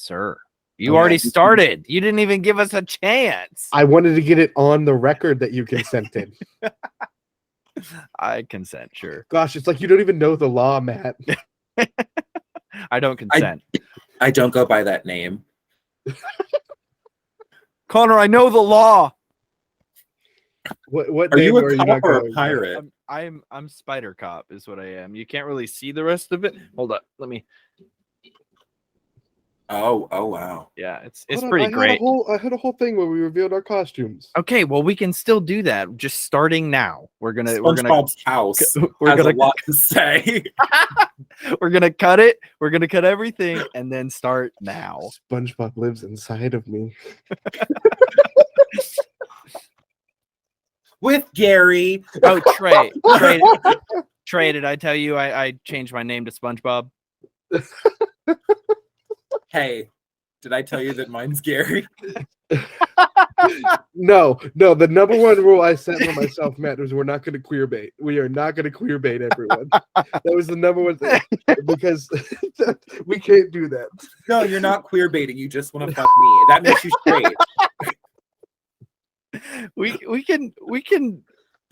sir. You already started. You didn't even give us a chance. I wanted to get it on the record that you consented. I consent, sure. Gosh, it's like you don't even know the law, Matt. I don't consent. I don't go by that name. Connor, I know the law. What Are you name a are you cop not or a going by? pirate? I'm Spider Cop is what I am. You can't really see the rest of it. Hold up. Let me. Oh wow. Yeah, it's Hold on, pretty great. I had a whole thing where we revealed our costumes. Okay, well we can still do that. Just starting now. SpongeBob's house has a lot to say. We're gonna cut it. We're gonna cut everything and then start now. SpongeBob lives inside of me. With Gary. Oh, Trey, did I tell you I changed my name to SpongeBob? Hey, did I tell you that mine's Gary? No. The number one rule I set for myself, Matt, was we're not going to queer bait. We are not going to queer bait everyone. That was the number one thing because we can't do that. No, you're not queer baiting. You just want to fuck me. That makes you straight. We can. We're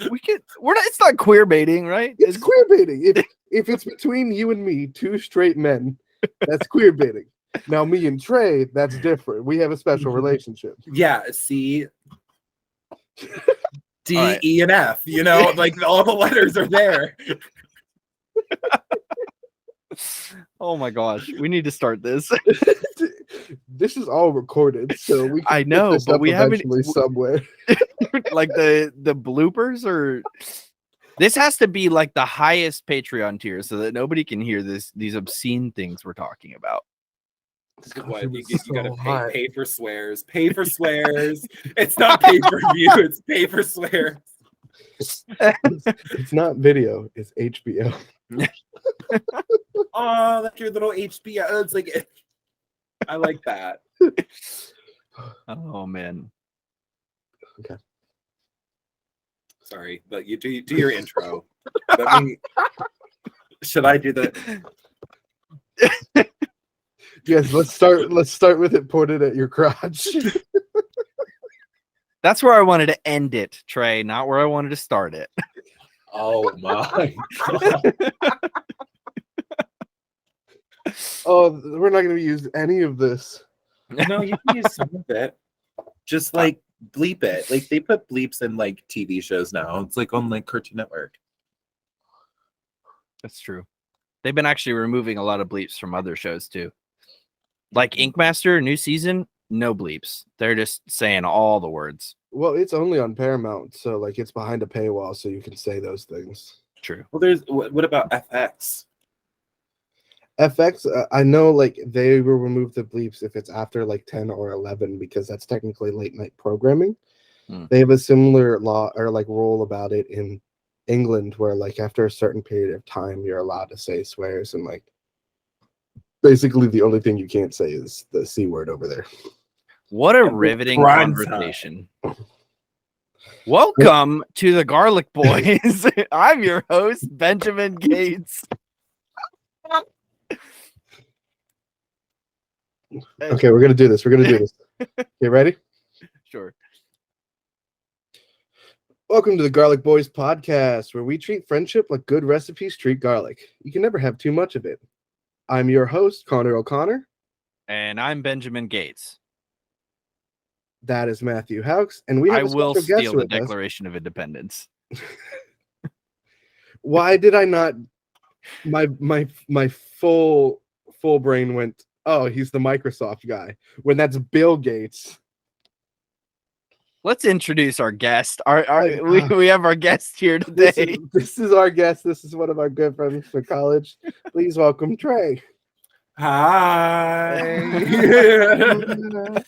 not. It's not queer baiting, right? It's queer baiting. If it's between you and me, two straight men, that's queer baiting. Now, me and Trey, that's different. We have a special relationship. Yeah, C, D, Right. E, and F. You know, like all the letters are there. Oh my gosh, we need to start this. This is all recorded, so we can I know, put this but up we haven't eventually somewhere. like the bloopers or this has to be like the highest Patreon tier so that nobody can hear these obscene things we're talking about. What, you gotta pay for swears. Pay for swears. It's not pay per view. It's pay for swears. It's not video. It's HBO. Oh, that's your little HBO. It's like I like that. Oh man. Okay. Sorry, but you do your intro. Should I do that? Yes, let's start with it pointed at your crotch. That's where I wanted to end it, Trey, not where I wanted to start it. Oh my God. Oh, we're not going to use any of this. No, you can use some of it. Just like bleep it. Like they put bleeps in like TV shows now. It's like on like Cartoon Network. That's true. They've been actually removing a lot of bleeps from other shows too. Like Ink Master, new season, no bleeps. They're just saying all the words. Well, it's only on Paramount, so like it's behind a paywall, so you can say those things. True. Well, there's what about FX? FX, I know like they will remove the bleeps if it's after like 10 or 11 because that's technically late night programming. They have a similar law or like rule about it in England where like after a certain period of time you're allowed to say swears and like basically the only thing you can't say is the C word over there. What a riveting conversation. Welcome to the Garlic Boys. I'm your host, Benjamin Gates. Okay, we're gonna do this. Okay, ready? Sure. Welcome to the Garlic Boys podcast, where we treat friendship like good recipes treat garlic. You can never have too much of it. I'm your host, Connor O'Connor. And I'm Benjamin Gates. That is Matthew Haux, and we have a will special guest steal the with us. Declaration of Independence. Why did I not? My full brain went, oh, he's the Microsoft guy, when that's Bill Gates. Let's introduce our guest. We have our guest here today. This is our guest. This is one of our good friends from college. Please welcome Trey. Hi.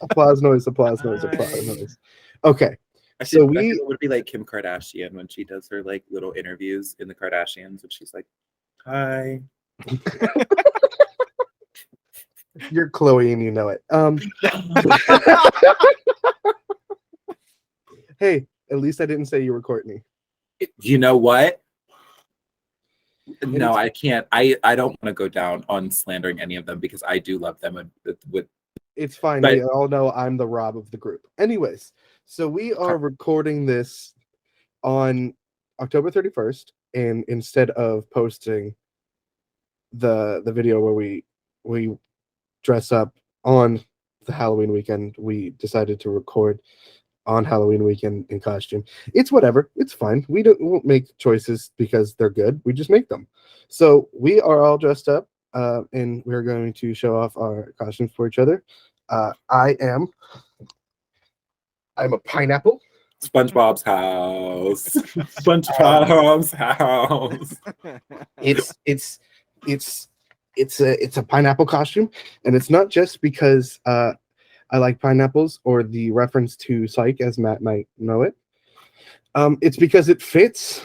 Applause noise. Okay. So it would be like Kim Kardashian when she does her like little interviews in the Kardashians, and she's like, "Hi." You're Chloe, and you know it. Hey, at least I didn't say you were Courtney. You know what? No, I can't. I don't want to go down on slandering any of them because I do love them with It's fine. But- We all know I'm the Rob of the group. Anyways, so we are recording this on October 31st, and instead of posting the video where we dress up on the Halloween weekend, we decided to record on Halloween weekend in costume. It's whatever. It's fine. We won't make choices because they're good. We just make them. So we are all dressed up, and we're going to show off our costumes for each other. I'm a pineapple. SpongeBob's house. SpongeBob's house. It's a pineapple costume, and it's not just because I like pineapples or the reference to Psych, as Matt might know it. It's because it fits.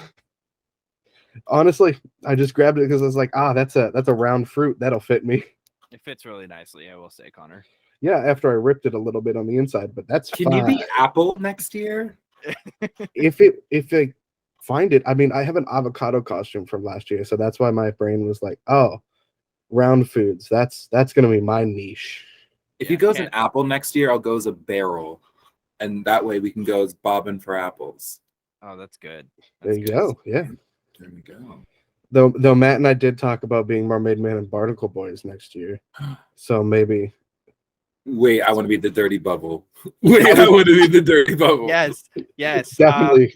Honestly, I just grabbed it because I was like, that's a round fruit. That'll fit me. It fits really nicely, I will say, Connor. Yeah, after I ripped it a little bit on the inside, but that's Can you be Apple next year? if I find it. I mean, I have an avocado costume from last year, so that's why my brain was like, oh, round foods. That's gonna be my niche. If he goes an apple next year, I'll go as a barrel. And that way we can go as bobbing for apples. Oh, that's good. There you go. Yeah. There we go. Though Matt and I did talk about being Mermaid Man and Barnacle Boys next year. So maybe. Wait, I want to be the dirty bubble. Wait, I want to be the dirty bubble. Yes.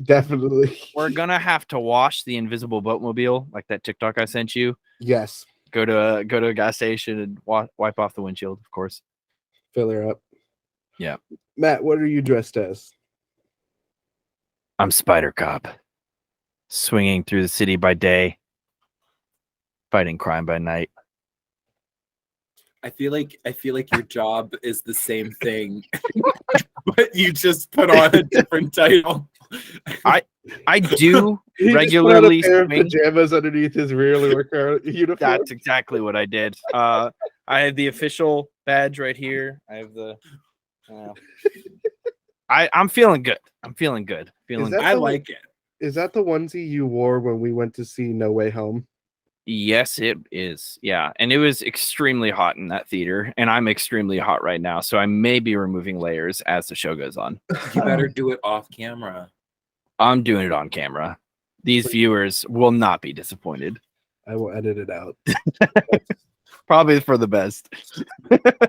Definitely. We're gonna have to wash the invisible boatmobile, like that TikTok I sent you. Yes. Go to a gas station and wipe off the windshield, of course. Fill her up. Yeah. Matt, what are you dressed as? I'm Spider Cop, swinging through the city by day, fighting crime by night. I feel like your job is the same thing, but you just put on a different title. I do He regularly just put on a pair of swing. pajamas underneath his real worker uniform. That's exactly what I did. I have the official badge right here. I have the. I'm feeling good. I'm feeling good. Feeling. that I the- like it. Is that the onesie you wore when we went to see No Way Home? Yes, it is. Yeah, and it was extremely hot in that theater, and I'm extremely hot right now. So I may be removing layers as the show goes on. You better do it off camera. I'm doing it on camera. These viewers will not be disappointed. I will edit it out. Probably for the best.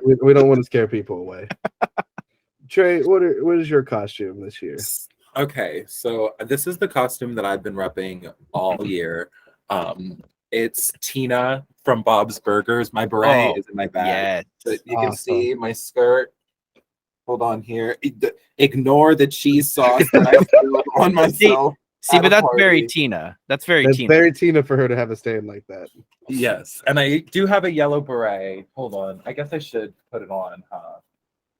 we don't want to scare people away. Trey, what is your costume this year? Okay, so this is the costume that I've been repping all year. It's Tina from Bob's Burgers. My beret is in my bag. Yeah. So you can see my skirt. Hold on here. Ignore the cheese sauce that I spilled on myself. See, but that's party. very Tina. That's very Tina for her to have a stand like that. Yes, and I do have a yellow beret. Hold on. I guess I should put it on,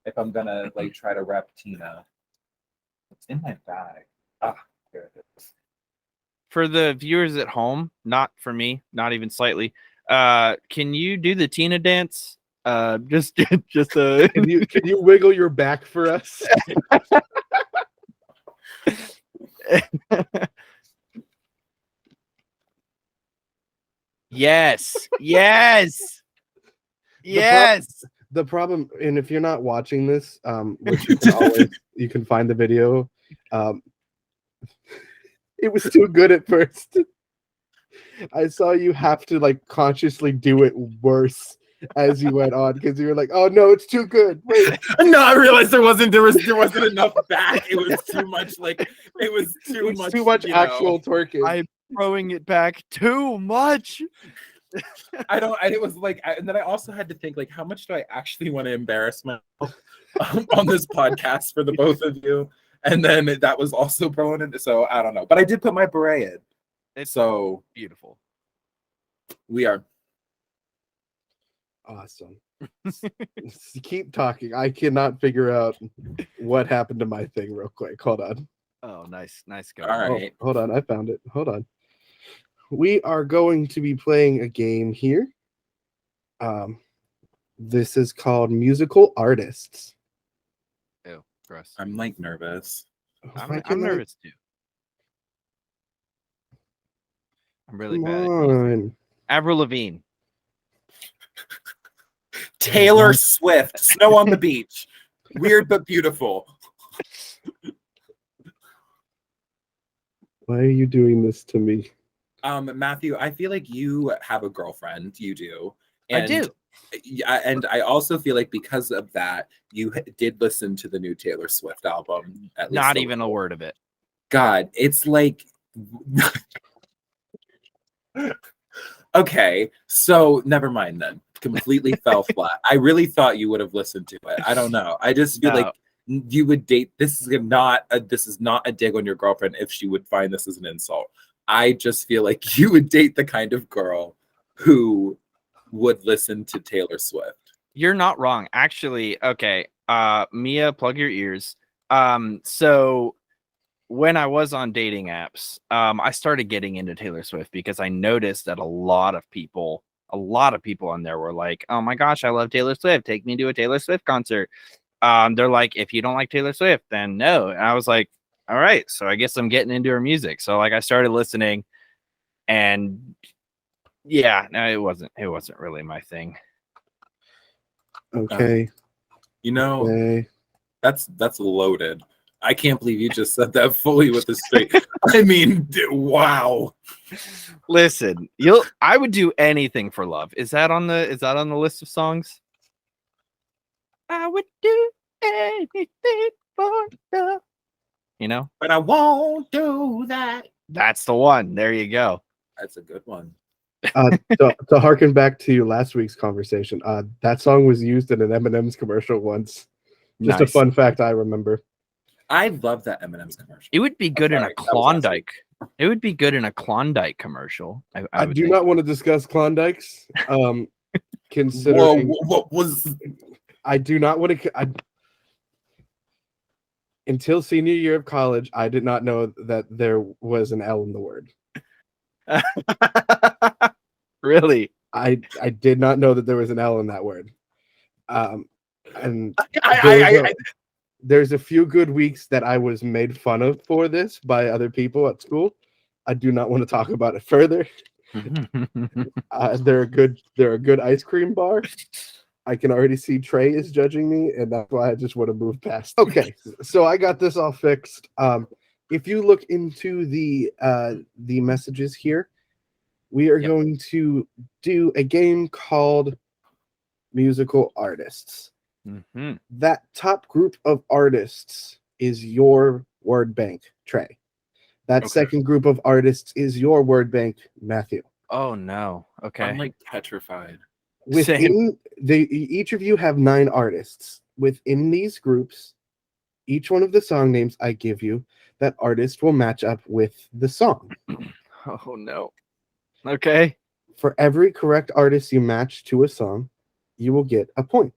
if I'm gonna like try to rep Tina. It's in my bag. Here it is. For the viewers at home, not for me, not even slightly. Can you do the Tina dance? Just Can you wiggle your back for us? Yes. The problem, and if you're not watching this, which you can find the video. It was too good at first. I saw you have to like consciously do it worse as you went on because you were like, "Oh no, it's too good." Wait. No, I realized there wasn't enough back. It was too much. Like it was too much actual twerking. I'm throwing it back too much. It was like, and then I also had to think like, how much do I actually want to embarrass myself on this podcast for the both of you? And then that was also thrown into. So I don't know, but I did put my beret in. It's so beautiful. We are awesome. Keep talking. I cannot figure out what happened to my thing real quick. Hold on. Oh, nice go. All right. Hold on. I found it. Hold on. We are going to be playing a game here. This is called Musical Artists. Ew, gross. I'm like nervous. I'm nervous too. I'm really bad. On. Avril Lavigne. Taylor Swift, Snow on the Beach. Weird but beautiful. Why are you doing this to me? Matthew, I feel like you have a girlfriend. You do. I do. Yeah, and I also feel like because of that, you did listen to the new Taylor Swift album. At least Not even a word of it. God, it's like okay, so never mind then. Completely fell flat. I really thought you would have listened to it. I don't know. I just feel like you would date. This is not a dig on your girlfriend if she would find this as an insult. I just feel like you would date the kind of girl who would listen to Taylor Swift. You're not wrong. Actually, okay. Mia, plug your ears. So when I was on dating apps, I started getting into Taylor Swift because I noticed that a lot of people on there were like, "Oh my gosh, I love Taylor Swift. Take me to a Taylor Swift concert." They're like, "If you don't like Taylor Swift, then no." And I was like, "All right, so I guess I'm getting into her music." So like I started listening, and yeah, no, it wasn't really my thing. Okay. You know, Okay. that's loaded. I can't believe you just said that fully with a straight. I mean, wow. Listen, I would do anything for love. Is that on the list of songs? I would do anything for love. You know? But I won't do that. That's the one. There you go. That's a good one. To harken back to last week's conversation, that song was used in an M&M's commercial once. Just a fun fact I remember. I love that M&M's commercial. It would be good in a Klondike. It would be good in a Klondike commercial. I do not want to discuss Klondikes. Considering what was I do not want to. Until senior year of college, I did not know that there was an L in the word. Really? I did not know that there was an L in that word. And there's a few good weeks that I was made fun of for this by other people at school. I do not want to talk about it further. They're a good ice cream bar. I can already see Trey is judging me, and that's why I just want to move past. Okay, so I got this all fixed. If you look into the messages here, we are going to do a game called Musical Artists. Mm-hmm. That top group of artists is your word bank, Trey. That second group of artists is your word bank, Matthew. Oh no. Okay. I'm like petrified. Within each of you have 9 artists. Within these groups, each one of the song names I give you, that artist will match up with the song. Oh no. Okay. For every correct artist you match to a song, you will get a point.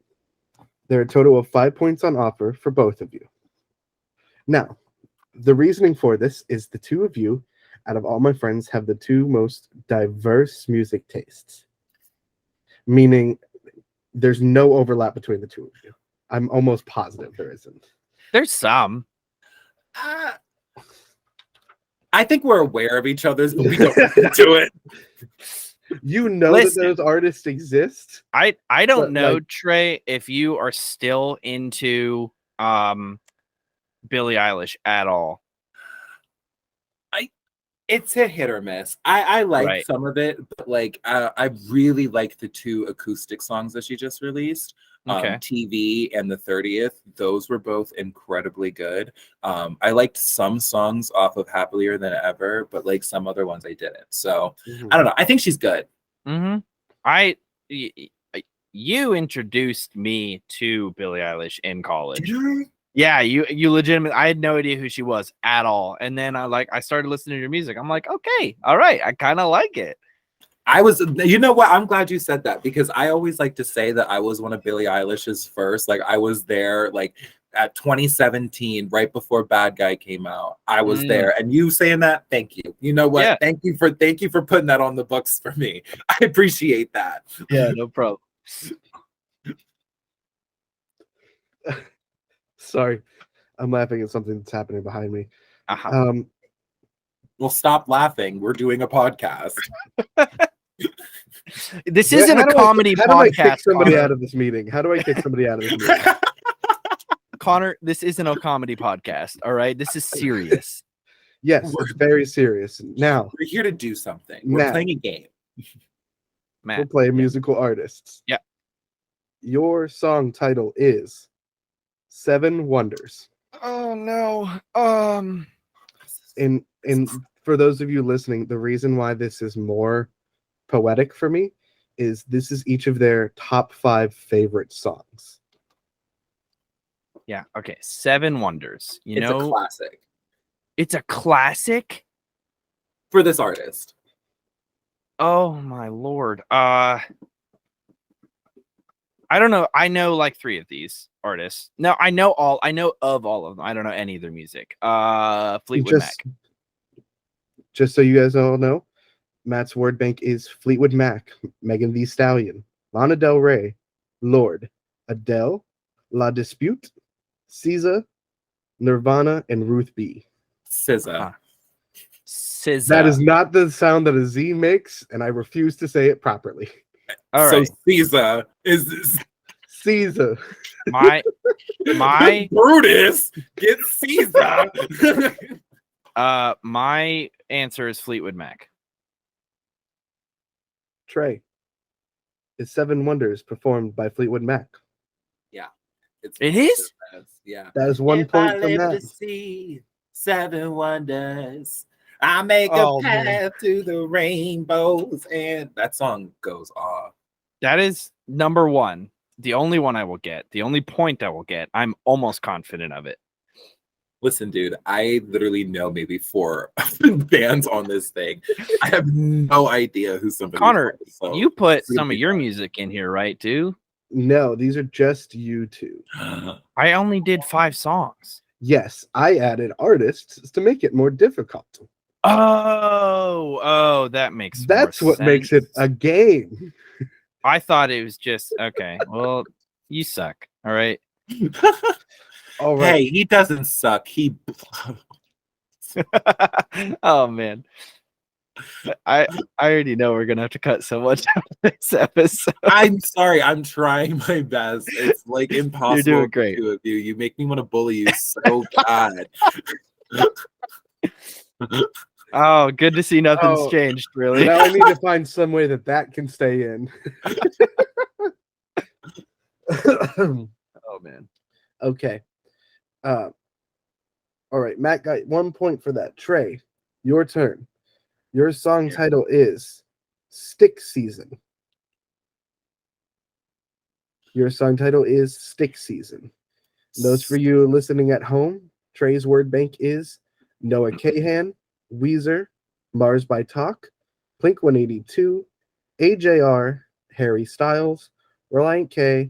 There are a total of 5 points on offer for both of you. Now, the reasoning for this is the two of you, out of all my friends, have the 2 most diverse music tastes. Meaning there's no overlap between the 2 of you. I'm almost positive there isn't. There's some. I think we're aware of each other's, but we don't do it. You know that those artists exist. I don't know, like, Trey, if you are still into Billie Eilish at all. It's a hit or miss. I like some of it, but like I really like the 2 acoustic songs that she just released. TV and the 30th. Those were both incredibly good. I liked some songs off of Happier Than Ever, but like some other ones I didn't. So I don't know. I think she's good. You introduced me to Billie Eilish in college. Did you? Yeah, you legitimately. I had no idea who she was at all, and then I started listening to her music. I'm like, okay, all right, I kind of like it. You know what? I'm glad you said that, because I always like to say that I was one of Billie Eilish's first. Like I was there, like at 2017, right before Bad Guy came out. I was there, and you saying that, thank you. You know what? Yeah. Thank you for putting that on the books for me. I appreciate that. Yeah, no problem. Sorry, I'm laughing at something that's happening behind me. Well, stop laughing. We're doing a podcast. This isn't a comedy how do I kick podcast, somebody Connor. out of this meeting? How do I kick somebody out of this meeting? Connor, this isn't a comedy podcast. All right, this is serious. Yes, it's very serious. Now, We're here to do something. We're Matt. playing a game. Matt, we'll play musical artists. Yeah. Your song title is Seven Wonders. oh no. And for those of you listening, the reason why this is more poetic for me is this is each of their top 5 favorite songs. Yeah. Okay. Seven Wonders. It's a classic it's a classic. for this artist. Oh my lord. I don't know. I know like 3 of these artists. No, I know of all of them. I don't know any of their music. Fleetwood Mac. Just so you guys all know, Matt's word bank is Fleetwood Mac, Megan Thee Stallion, Lana Del Rey, Lorde, Adele, La Dispute, SZA, Nirvana, and Ruth B. SZA. SZA. That is not the sound that a Z makes, and I refuse to say it properly. All right. So SZA is SZA. My Brutus gets SZA. my answer is Fleetwood Mac. Trey. Is Seven Wonders performed by Fleetwood Mac? It is? Yeah. That is 1 point from To Matt. see 7 wonders, I make Oh, a man. path to the rainbows, and that song goes off. That is number 1. The only one I will get. The only point I will get. I'm almost confident of it. Listen, dude, I literally know maybe 4 bands on this thing. I have no idea who somebody Connor, is, so you put it's gonna some be of your fun. music in here, right, too? No, these are just you two. I only did 5 songs. Yes, I added artists to make it more difficult. Oh, that makes That's more what makes it sense. a game. I thought it was just okay. Well, you suck. All right. All right. Hey, he doesn't suck. He Oh man. I already know we're gonna have to cut so much out of this episode. I'm sorry. I'm trying my best. It's like impossible. doing great. For 2 of you. You make me want to bully you so bad. Oh, good to see nothing's Oh, changed, really. Now I need to find some way that can stay in. Oh man. Okay. All right, Matt got 1 point for that. Trey, your turn. Your song title is Stick Season. Your song title is Stick Season. Those for you listening at home, Trey's word bank is Noah Kahan, Weezer, Mars by Talk, Blink 182, AJR, Harry Styles, Reliant K,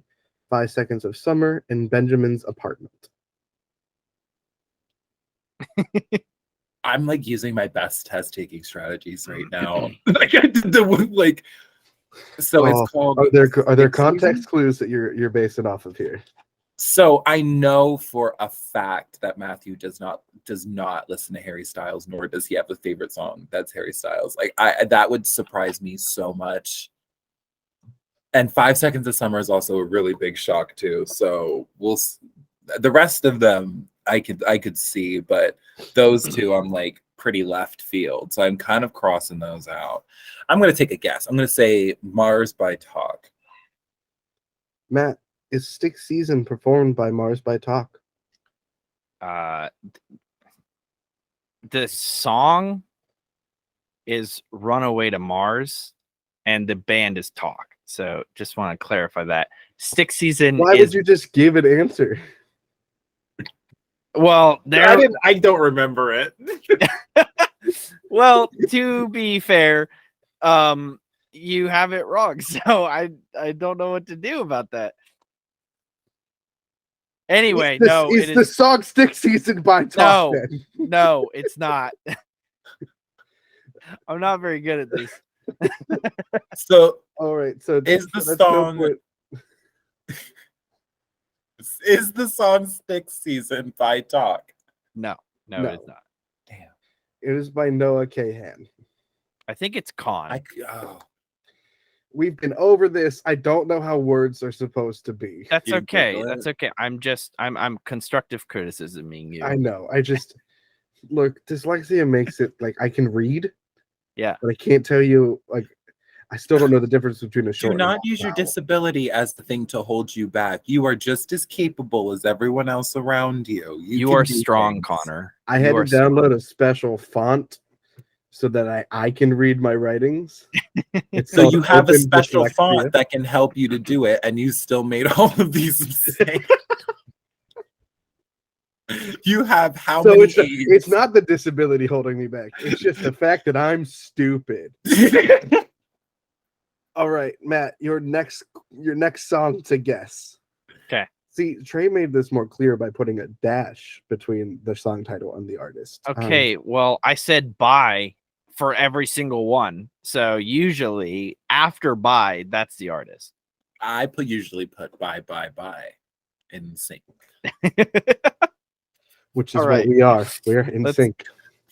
5 Seconds of Summer, and Benjamin's Apartment. I'm like using my best test taking strategies right now. Like I did the one like. So it's called. Are there Stick context Season? clues that you're basing off of here? So I know for a fact that Matthew does not listen to Harry Styles, nor does he have a favorite song that's Harry Styles. Like that would surprise me so much. And 5 Seconds of Summer is also a really big shock too. So the rest of them I could see, but those 2 I'm like pretty left field. So I'm kind of crossing those out. I'm gonna take a guess. I'm gonna say Mars by Talk. Matt, is Stick Season performed by Mars by Talk? The song is Runaway to Mars, and the band is Talk. So just want to clarify that. Stick Season Why would you just give an answer? Well, I don't remember it. Well, to be fair, you have it wrong, so I don't know what to do about that. Anyway, It's the song Stick Season by Talk. No, it's not. I'm not very good at this. So all right, so is the that's song no point. is the song Stick Season by Talk? No, No. it's not. Damn. It is by Noah Kahan. I think it's Con. We've been over this. I don't know how words are supposed to be. That's You okay. Google That's it? okay. I'm constructive criticisming you. I know. I just look, dyslexia makes it like I can read, Yeah. but I can't tell you like I still don't know the difference between a Do short and not long use your vowel. disability as the thing to hold you back. You are just as capable as everyone else around you. You can are do strong, things. Connor. I You had to are strong. download a special font so that I can read my writings. It's So called you have a Open special Dyslexia. font that can help you to do it, and you still made all of these mistakes. You have how So many it's not the disability holding me back. It's just the fact that I'm stupid. All right, Matt, your next song to guess. Okay. See, Trey made this more clear by putting a dash between the song title and the artist. Okay, well, I said bye for every single one. So usually after bye, that's the artist. I usually put bye in sync. Which is All what right. we are. We're in Let's- sync.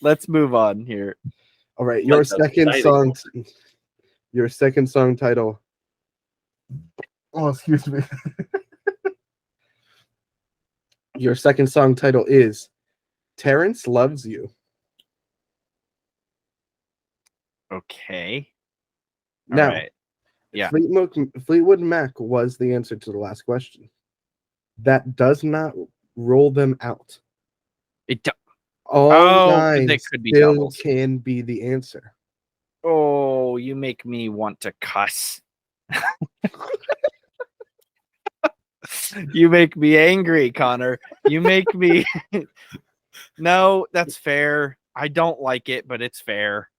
Let's move on here. All right, your Like the second exciting song. Your second song title. Oh, excuse me. Your second song title is Terrence Loves You. Okay. Now, All right. Yeah. Fleetwood Mac was the answer to the last question. That does not roll them out. It do- All Oh, nine they could be still doubles. can be the answer. Oh, you make me want to cuss. You make me angry, Connor. You make me. No, that's fair. I don't like it, but it's fair.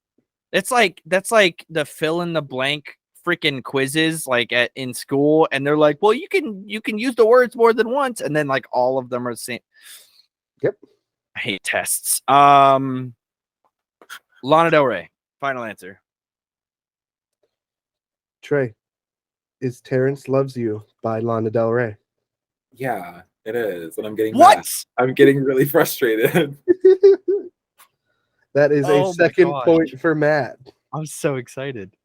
That's like the fill in the blank freaking quizzes like in school, and they're like, well, you can use the words more than once, and then like all of them are the same. Yep. I hate tests. Lana Del Rey. Final answer. Trey, is Terrence Loves You by Lana Del Rey. Yeah, it is, and I'm getting What? mad. I'm getting really frustrated. That is Oh a my second gosh. point for Matt. I'm so excited.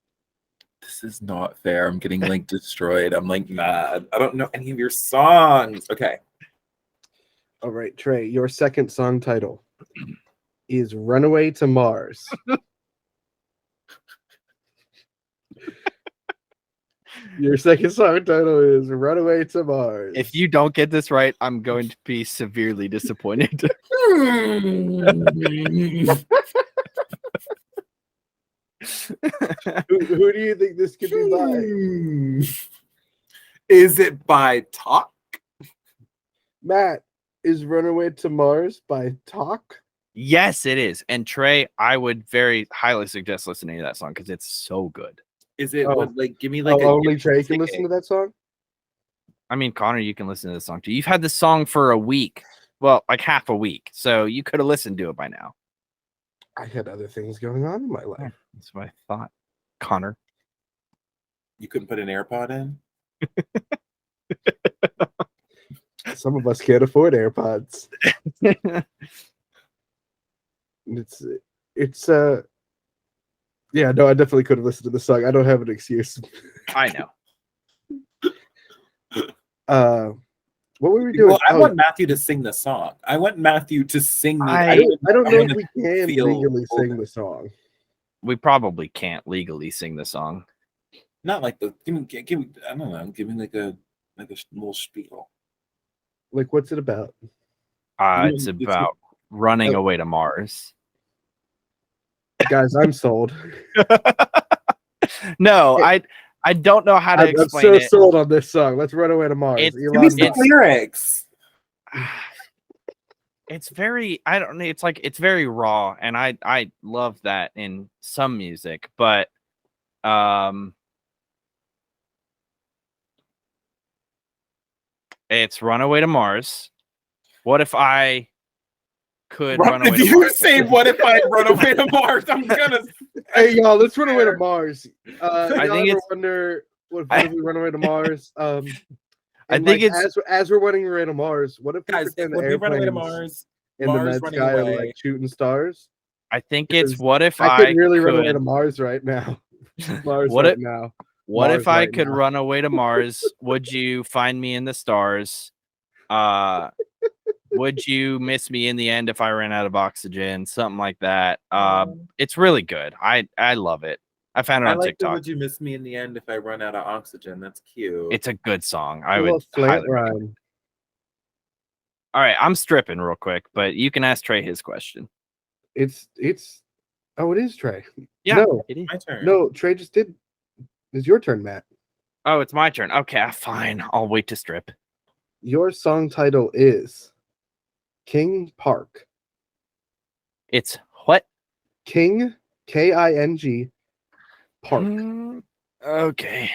This is not fair. I'm getting like destroyed. I'm like mad. I don't know any of your songs. Okay. All right, Trey, your second song title is Runaway to Mars. Your second song title is Runaway to Mars. If you don't get this right, I'm going to be severely disappointed. who do you think this could be by? Is it by Talk? Matt, is Runaway to Mars by Talk? Yes, it is. And Trey, I would very highly suggest listening to that song because it's so good. Is it Oh. what like give me like Only Trey can listen to that song? I mean, Connor, you can listen to the song too. You've had this song for a week. Well, like half a week. So you could have listened to it by now. I had other things going on in my life. That's what I thought. Connor. You couldn't put an AirPod in? Some of us can't afford AirPods. It's yeah, no, I definitely could have listened to the song. I don't have an excuse. I know. What were we doing? Well, I want Matthew to sing the song. I want Matthew to sing the I don't know if wanna we can feel legally sing older. the song. We probably can't legally sing the song. Not like the give me I don't know, give me like a little spiel. Like, what's it about? It's about running away to Mars. Guys, I'm sold. No, I don't know how to I'm explain so it. sold on this song. Let's run away to Mars. It's- Give me some lyrics. It's very I don't know, it's like it's very raw, and I love that in some music, but it's Runaway to Mars. What if I could run away If to you Mars? say what if I run away to Mars, I'm gonna Hey y'all, let's run away to Mars. I think ever it's- wonder what if we run away to Mars? I and, think like, it's as we're running away to Mars, what if we guys, pretend when the we run away to airplanes Mars, in the Mars night running sky are away. like shooting stars? I think it's Because what if I I could really run away could- to Mars right now. Mars What right if- now. What Mars if I right could now. run away to Mars? Would you find me in the stars? Would you miss me in the end if I ran out of oxygen? Something like that. It's really good. I love it. I found it I on like the TikTok. "Would you miss me in the end if I run out of oxygen?" That's cute. It's a good song. A I little would slant highly recommend. rhyme. All right, I'm stripping real quick, but you can ask Trey his question. It's oh, it is Trey. Yeah, No, it is. My turn. no, Trey just did. It's your turn, Matt. Oh, it's my turn. Okay, fine. I'll wait to strip. Your song title is King Park. It's what? King, King, Park. Okay.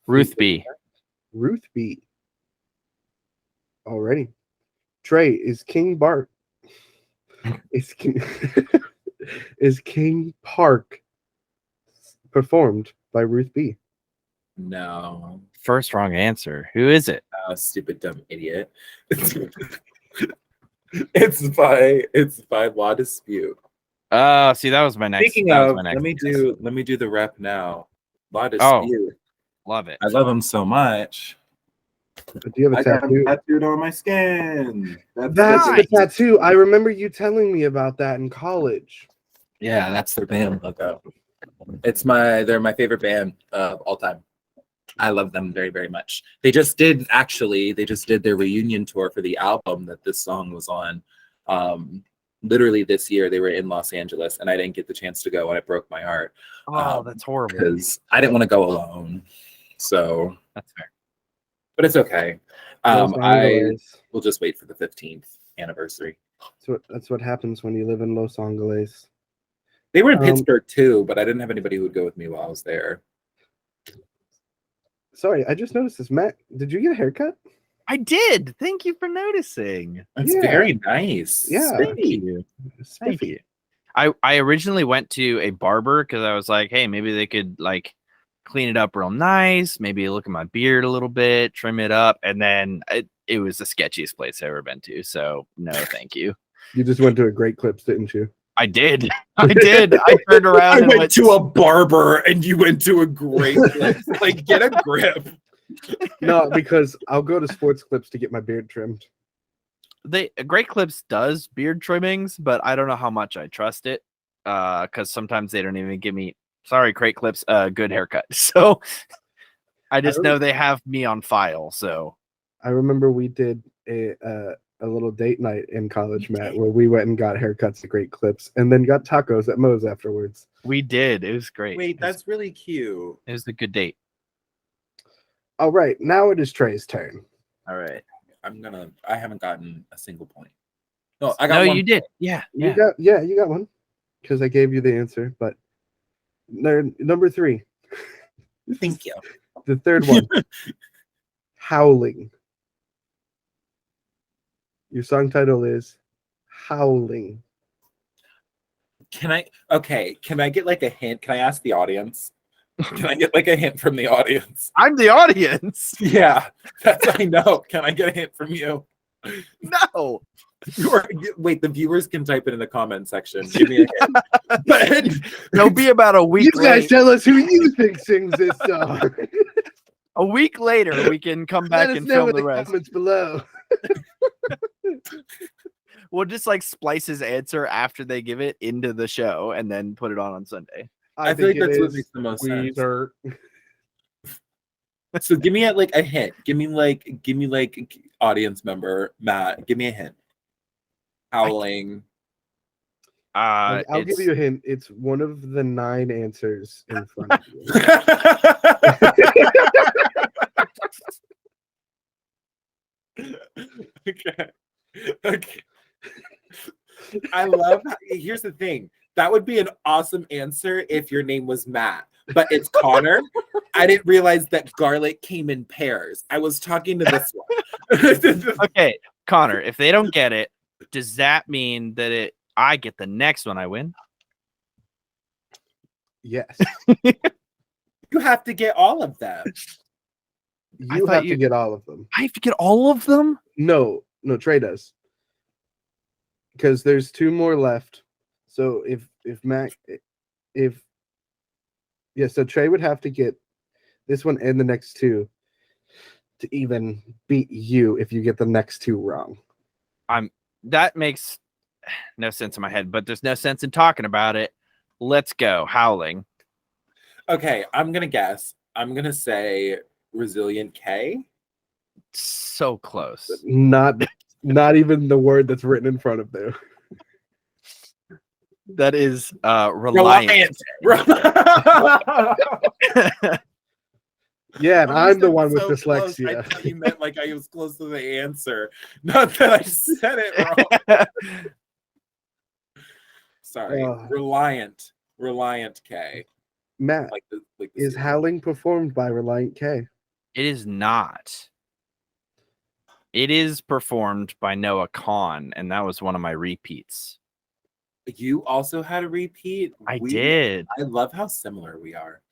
Ruth B. Ruth B. Already. Trey, is King Bart. is King is King Park performed by Ruth B? No. First wrong answer. Who is it? Stupid dumb idiot. It's by Law Dispute. Oh, see, that was my next. Speaking that was of, my next let me guess. do the rep now. Law Oh. Dispute. Love it. I love him so much. Do you have a I got tattoo? him tattooed on my skin. That's nice. the tattoo. I remember you telling me about that in college. Yeah, that's their band logo. They're my favorite band of all time. I love them very, very much. They just did their reunion tour for the album that this song was on. Literally this year, they were in Los Angeles, and I didn't get the chance to go, and it broke my heart. Oh, that's horrible. Because I didn't want to go alone. So That's fair. but it's okay. Los I Angeles. will just wait for the 15th anniversary. That's what happens when you live in Los Angeles. They were in Pittsburgh too, but I didn't have anybody who would go with me while I was there. Sorry, I just noticed this. Matt, did you get a haircut? I did. Thank you for noticing. It's very nice. Yeah. Thank you. Thank you. I originally went to a barber because I was like, hey, maybe they could like clean it up real nice, maybe look at my beard a little bit, trim it up, and then it was the sketchiest place I've ever been to. So no, thank you. You just went to a Great Clips, didn't you? I did. I did. I turned around and went to a barber and you went to a Great Clips. Like, get a grip. No, because I'll go to Sports Clips to get my beard trimmed. Great Clips does beard trimmings, but I don't know how much I trust it. Because sometimes they don't even give me Great Clips a good haircut. So I just know they have me on file. So I remember we did a little date night in college, Matt, where we went and got haircuts at Great Clips and then got tacos at Moe's afterwards. We did. It was great. Wait, that's really cute. It was a good date. All right, now it is Trey's turn. All right. I haven't gotten a single point. No, I got one. No, you did. Yeah. You got one because I gave you the answer, but number 3. Thank you. The third one. Howling. Your song title is Howling. Can I get like a hint? Can I ask the audience? Can I get like a hint from the audience? I'm the audience. Yeah, I know. Can I get a hint from you? No. Wait, the viewers can type it in the comment section. Give me a hint. But it'll be about a week. You guys tell us who you think sings this song. A week later, we can come back and film the rest. Comments below. We'll just like splice his answer after they give it into the show and then put it on Sunday. I feel like that's what makes the most sense. So give me a hint. Give me like audience member Matt. Give me a hint. Howling. I'll give you a hint. It's one of the 9 answers in front of you. Okay. I love. Here's the thing. That would be an awesome answer if your name was Matt, but it's Connor. I didn't realize that garlic came in pairs. I was talking to this one. Okay, Connor, if they don't get it, does that mean that I get the next one I win? Yes. You have to get all of them. You have to get all of them. I have to get all of them? No, Trey does. Because there's 2 more left. So so Trey would have to get this one and the next two to even beat you if you get the next two wrong. That makes no sense in my head, but there's no sense in talking about it. Let's go. Howling. Okay, I'm gonna guess. I'm gonna say Resilient K. So close. Not even the word that's written in front of there. That is Reliant. Yeah, and I'm the one with so close. dyslexia. I thought you meant like I was close to the answer, not that I said it wrong. Sorry, Reliant K. Matt, Like the is series. Howling performed by Reliant K? It is not. It is performed by Noah Kahn, and that was one of my repeats. You also had a repeat? I did. I love how similar we are.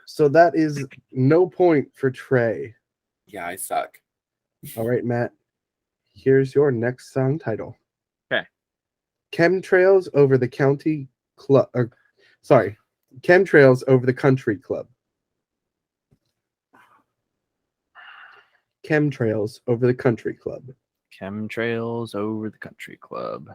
So that is no point for Trey. Yeah, I suck. All right, Matt. Here's your next song title. Okay. Chemtrails over the county club. Chemtrails over the country club. Chemtrails over the country club. Chemtrails over the country club.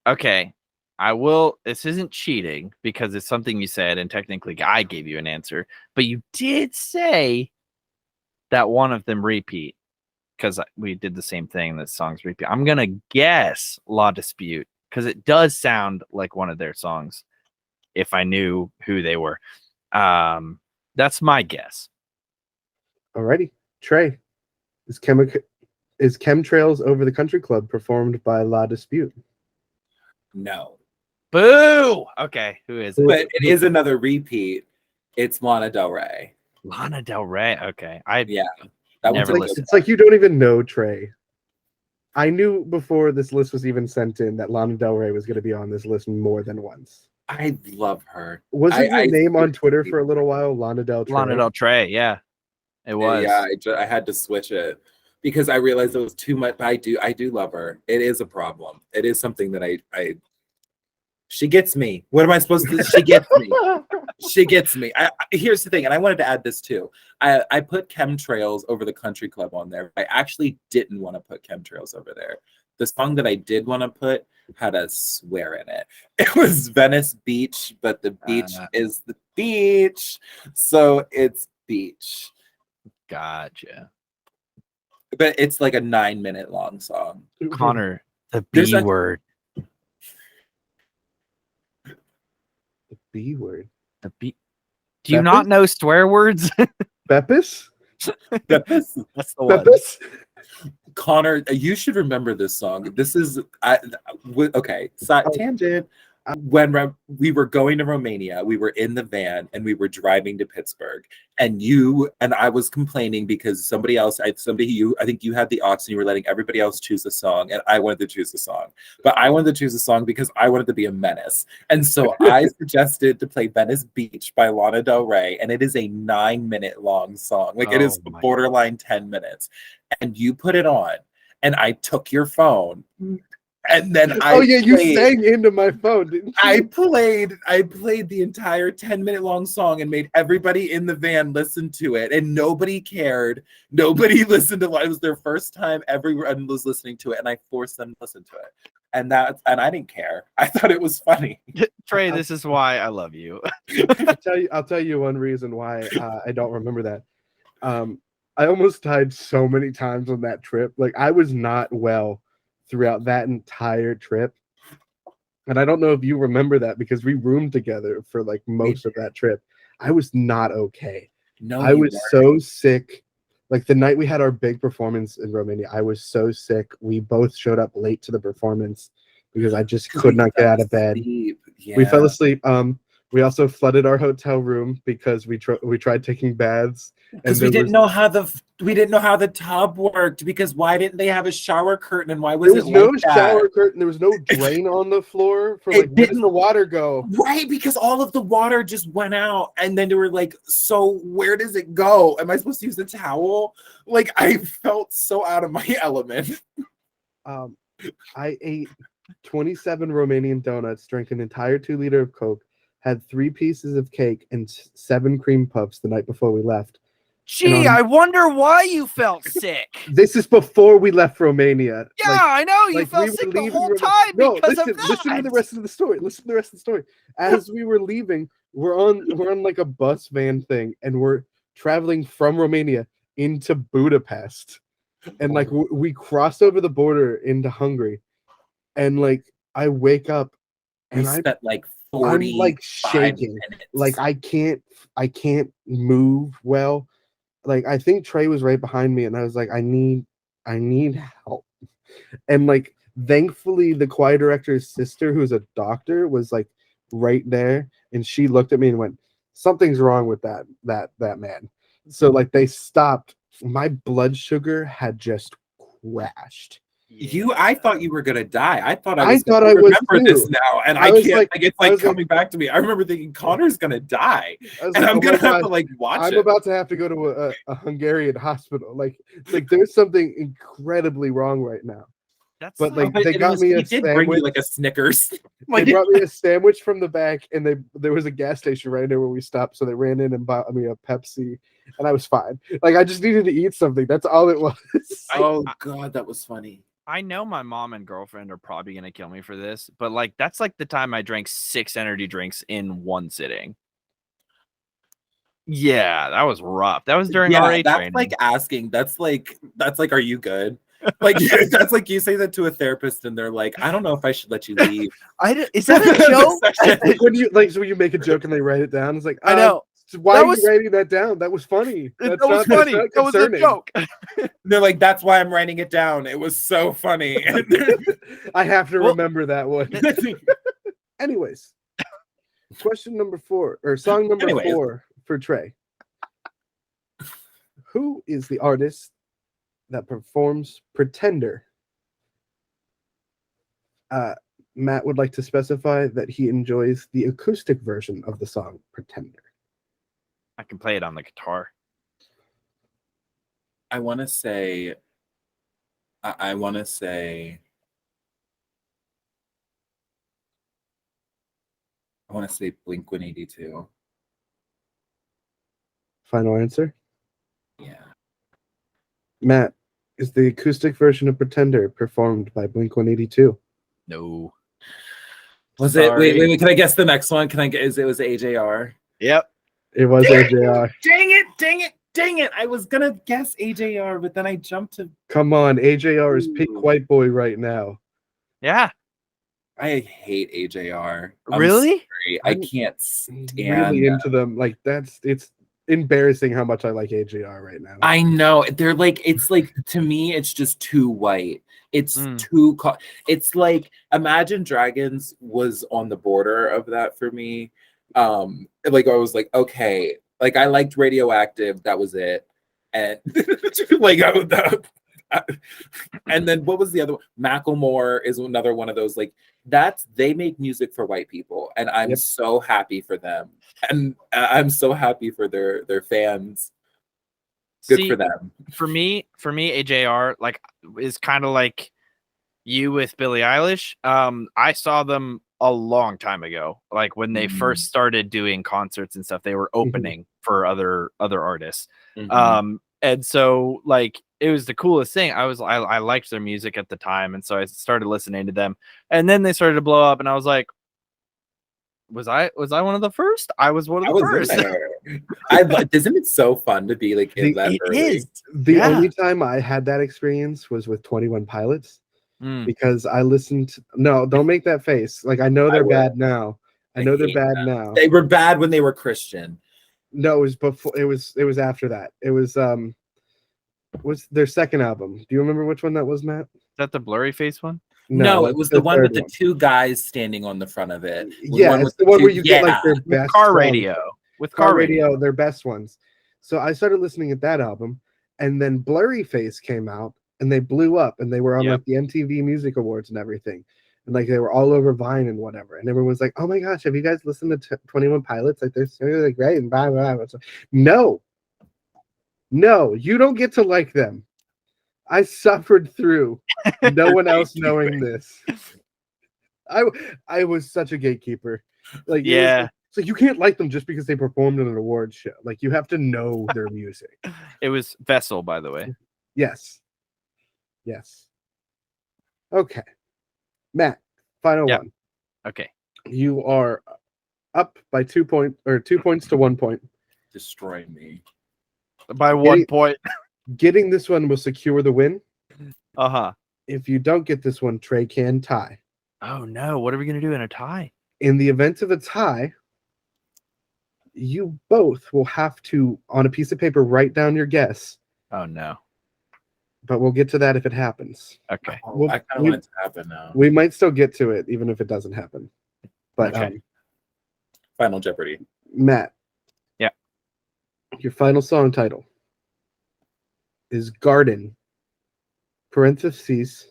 Okay. I will. This isn't cheating because it's something you said, and technically I gave you an answer, but you did say that one of them repeat because we did the same thing. That songs repeat. I'm gonna guess Law Dispute because it does sound like one of their songs. If I knew who they were, that's my guess. Alrighty, Trey. Is Chemtrails over the country club performed by La Dispute? No. Boo! Okay, who is it? But it is another repeat. It's Lana Del Rey. Lana Del Rey. Okay, It's like you don't even know Trey. I knew before this list was even sent in that Lana Del Rey was going to be on this list more than once. I love her. Wasn't your name on Twitter for a little while Lana Del Trey? Lana Del Trey, yeah, it was. Yeah, I had to switch it because I realized it was too much. But I do love her. It is a problem. It is something that I she gets me. What am I supposed to do? She gets me. She gets me. Here's the thing, and I wanted to add this too. I put Chemtrails over the country club on there. I actually didn't want to put Chemtrails over there. The song that I did want to put had a swear in it. It was Venice Beach, but the beach is the beach. So it's beach. Gotcha. But it's like a 9-minute long song. Connor, the B word. The B word. The B. Do you not know swear words? Beppis? Beppis? That's the one. Beppis? Connor, you should remember this song. This is okay. Tangent. When we were going to Romania, we were in the van and we were driving to Pittsburgh. And you and I was complaining because somebody else, I think you had the aux and you were letting everybody else choose a song, and I wanted to choose a song. But I wanted to choose a song because I wanted to be a menace. And so I suggested to play Venice Beach by Lana Del Rey, and it is a 9-minute long song. Like it is borderline 10 minutes. And you put it on, and I took your phone. And then you sang into my phone, didn't you? I played the entire 10-minute long song and made everybody in the van listen to it, and nobody cared. Nobody listened to it. It was their first time everyone was listening to it, and I forced them to listen to it. And I didn't care. I thought it was funny. Trey, this is why I love you. I'll tell you one reason why I don't remember that. I almost died so many times on that trip. Like I was not well throughout that entire trip. And I don't know if you remember that because we roomed together for like most of that trip. I was not okay. No, I was so sick. Like the night we had our big performance in Romania, I was so sick. We both showed up late to the performance because I just could not get out of bed. Yeah. We fell asleep. We also flooded our hotel room because we tried taking baths Because we didn't know how the tub worked. Because why didn't they have a shower curtain, and why was there was no shower curtain? There was no drain on the floor for like where does the water go? Right, because all of the water just went out, and then they were like, "So where does it go? Am I supposed to use the towel?" Like I felt so out of my element. I ate 27 Romanian donuts, drank an entire 2 liter of Coke, had 3 pieces of cake and 7 cream puffs the night before we left. Gee, I wonder why you felt sick. This is before we left Romania. Yeah, like, I know. You like felt sick the whole time because of that. Listen to the rest of the story. Listen to the rest of the story. As we were leaving, we're on like a bus van thing, and we're traveling from Romania into Budapest. And like we crossed over the border into Hungary. And like I wake up and I spent like 40 I'm like shaking. minutes. Like I can't move well. Like I think Trey was right behind me, and I was like, I need help. And like thankfully the choir director's sister, who's a doctor, was like right there, and she looked at me and went, something's wrong with that man. So like they stopped. My blood sugar had just crashed. I thought you were gonna die. I thought I was remember too. this now, and I can't. Like, it's like coming back to me. I remember thinking Connor's gonna die, and like, I'm gonna have to like watch I'm it. about to have to go to a Hungarian hospital. Like there's something incredibly wrong right now. But like they got me a sandwich, bring me like a Snickers. They brought me a sandwich from the back, and there was a gas station right there where we stopped, so they ran in and bought me a Pepsi, and I was fine. Like I just needed to eat something. That's all it was. Oh God, that was funny. I know my mom and girlfriend are probably gonna kill me for this, but like that's like the time I drank 6 energy drinks in one sitting. Yeah, that was rough. That was during RA that's training. Like asking. That's like, are you good? Like that's like you say that to a therapist, and they're like, I don't know if I should let you leave. Is that a joke? when you make a joke and they write it down, it's like I know. Why are you writing that down? That was funny. That was funny. That was a joke. They're like, that's why I'm writing it down. It was so funny. I have to remember that one. Anyways, question number 4 or song number 4 for Trey. Who is the artist that performs Pretender? Matt would like to specify that he enjoys the acoustic version of the song Pretender. I can play it on the guitar. I want to say Blink-182. Final answer? Yeah. Matt, is the acoustic version of Pretender performed by Blink-182? No. Was it? Wait. Can I guess the next one? It was AJR? Yep. It was AJR. Dang it. I was going to guess AJR, but then I jumped to... Come on, AJR is Pink White Boy right now. Yeah. I hate AJR. Really? I can't stand really into them. Like it's embarrassing how much I like AJR right now. I know. They're like, it's like, to me, it's just too white. It's too... It's like, Imagine Dragons was on the border of that for me. Like I was like, okay, like I liked Radioactive, that was it, and like and then what was the other one? Macklemore is another one of those, like they make music for white people, and I'm so happy for them, and I'm so happy for their fans. Good for them. For me, AJR like is kind of like you with Billie Eilish. I saw them a long time ago, like when they first started doing concerts and stuff. They were opening for other artists, and so like it was the coolest thing. I liked their music at the time, and so I started listening to them, and then they started to blow up, and I was like, was I one of the first? I was one of the first. Isn't it so fun to be like in that early? Is. The only time I had that experience was with 21 Pilots. Because I listened to... No, don't make that face. Like I know they're bad now. I know they're bad now. They were bad when they were Christian. No, it was before. It was after that. It was their second album. Do you remember which one that was, Matt? Is that the blurry face one? No, it was the one with the 2 guys standing on the front of it. Yeah, it's the one where you get like their best car radio. With car radio, their best ones. So I started listening to that album, and then Blurry Face came out, and they blew up, and they were on Yep. like the MTV Music Awards and everything, and like they were all over Vine and whatever, and everyone was like, "Oh my gosh, have you guys listened to 21 Pilots? Like they're so like great and blah blah blah." No, you don't get to like them. I suffered through no one else knowing this. I was such a gatekeeper. Like Yeah. it's like you can't like them just because they performed in an awards show. Like you have to know their music. It was Vessel, by the way. Yes. Okay. Matt, final Yep. one. Okay. You are up by 2 points to 1 point. Destroy me. By 1 point. Getting this one will secure the win. Uh-huh. If you don't get this one, Trey can tie. Oh no, what are we gonna do in a tie? In the event of a tie, you both will have to, on a piece of paper, write down your guess. Oh no. But we'll get to that if it happens. Okay. Oh, I kind of want it to happen now. We might still get to it, even if it doesn't happen. But Okay. Final Jeopardy. Matt. Yeah. Your final song title is Garden, parentheses,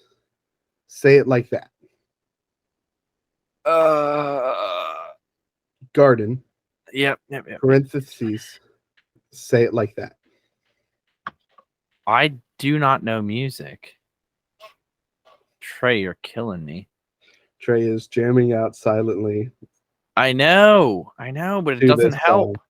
say it like that. Garden, Yep. parentheses, say it like that. I do not know music. Trey, you're killing me. Trey is jamming out silently. I know, but it to doesn't this help. song.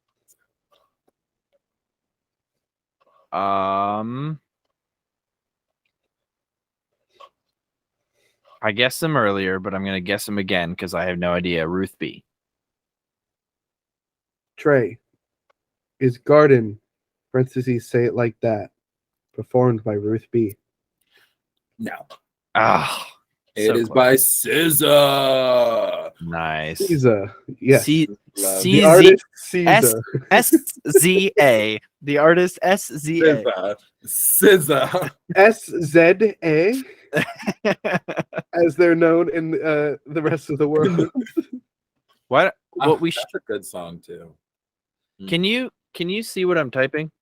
I guessed them earlier, but I'm gonna guess them again because I have no idea. Ruth B. Trey, is Garden, parentheses, say it like that, performed by Ruth B. No. Ah, It is by SZA. nice. Caesar. Yes. C Love. The Z artist Caesar. SZA. The artist SZA. SZA. SZA, as they're known in the rest of the world. What we That's a good song too. can you see what I'm typing?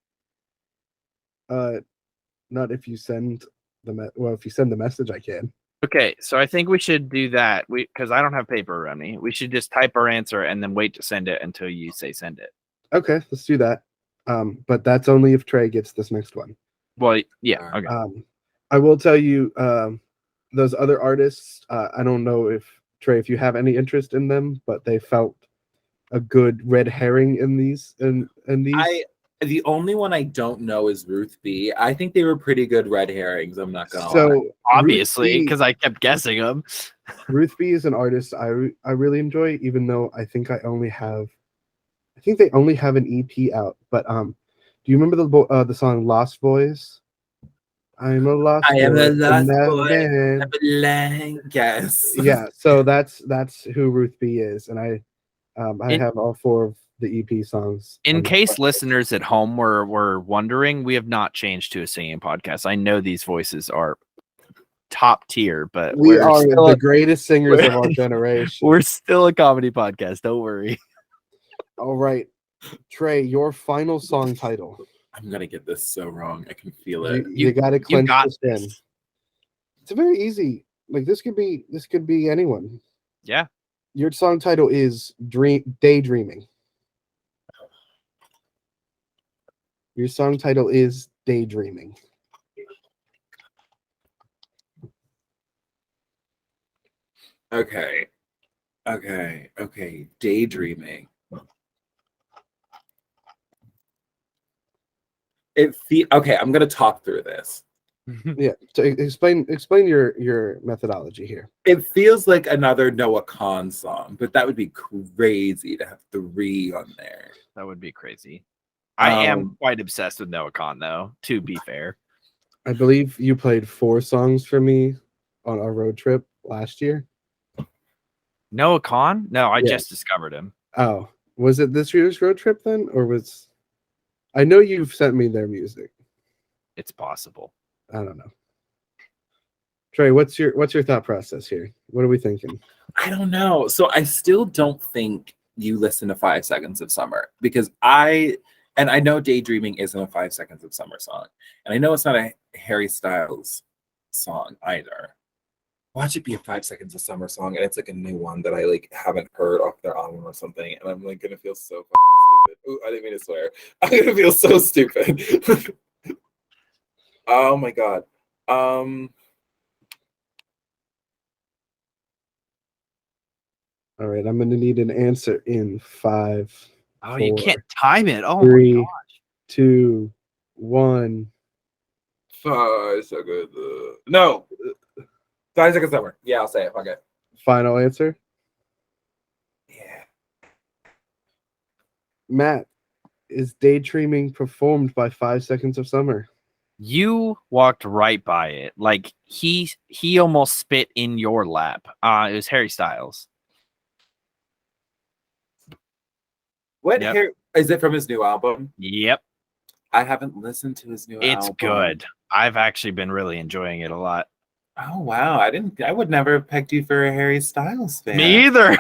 Not if you send if you send the message, I can. Okay, so I think we should do that. Because I don't have paper around me. We should just type our answer and then wait to send it until you say send it. Okay, let's do that. But that's only if Trey gets this next one. Well, yeah. Okay. I will tell you, those other artists. I don't know if Trey, if you have any interest in them, but they felt a good red herring in these. In these, The only one I don't know is Ruth B. I think they were pretty good red herrings. I'm not gonna lie. so Obviously, because I kept guessing them. Ruth B is an artist I really enjoy, even though I think they only have an EP out. But do you remember the song "Lost Boys"? I'm a lost boy. I am a lost in that boy. band. A blank guess. Yeah, so that's who Ruth B is, and I have all 4 of the EP songs. In case listeners at home were wondering, we have not changed to a singing podcast. I know these voices are top tier, but we are the greatest singers of our generation. We're still a comedy podcast. Don't worry. All right, Trey, your final song title. I'm gonna get this so wrong. I can feel it. You got to clench got this in. It's very easy. Like this could be anyone. Yeah. Your song title is Daydreaming. Your song title is Daydreaming. Okay. Daydreaming. Okay, I'm gonna talk through this. Yeah. So explain your methodology here. It feels like another Noah Kahn song, but that would be crazy to have 3 on there. That would be crazy. I am quite obsessed with Noah Kahn, though, to be fair. I believe you played 4 songs for me on our road trip last year. Noah Kahn? No, I Yeah. just discovered him. Oh, was it this year's road trip then? Or was... I know you've sent me their music. It's possible. I don't know. Trey, what's your thought process here? What are we thinking? I don't know. So I still don't think you listen to 5 Seconds of Summer because I And I know Daydreaming isn't a 5 Seconds of Summer song. And I know it's not a Harry Styles song either. Watch it be a 5 Seconds of Summer song, and it's like a new one that I like haven't heard off their album or something, and I'm like gonna feel so fucking stupid. Ooh, I didn't mean to swear. I'm gonna feel so stupid. Oh my god. All right, I'm gonna need an answer in 5. Oh, 4, you can't time it. Oh 3, my god. 2, 1. So good. No. 5 Seconds of Summer. Yeah, I'll say it. Fuck it. Final answer. Yeah. Matt, is Daydreaming performed by 5 Seconds of Summer? You walked right by it. Like he almost spit in your lap. It was Harry Styles. What Yep. hair is it from his new album? Yep. I haven't listened to his new album. It's good. I've actually been really enjoying it a lot. Oh wow. I would never have pegged you for a Harry Styles fan. Me either.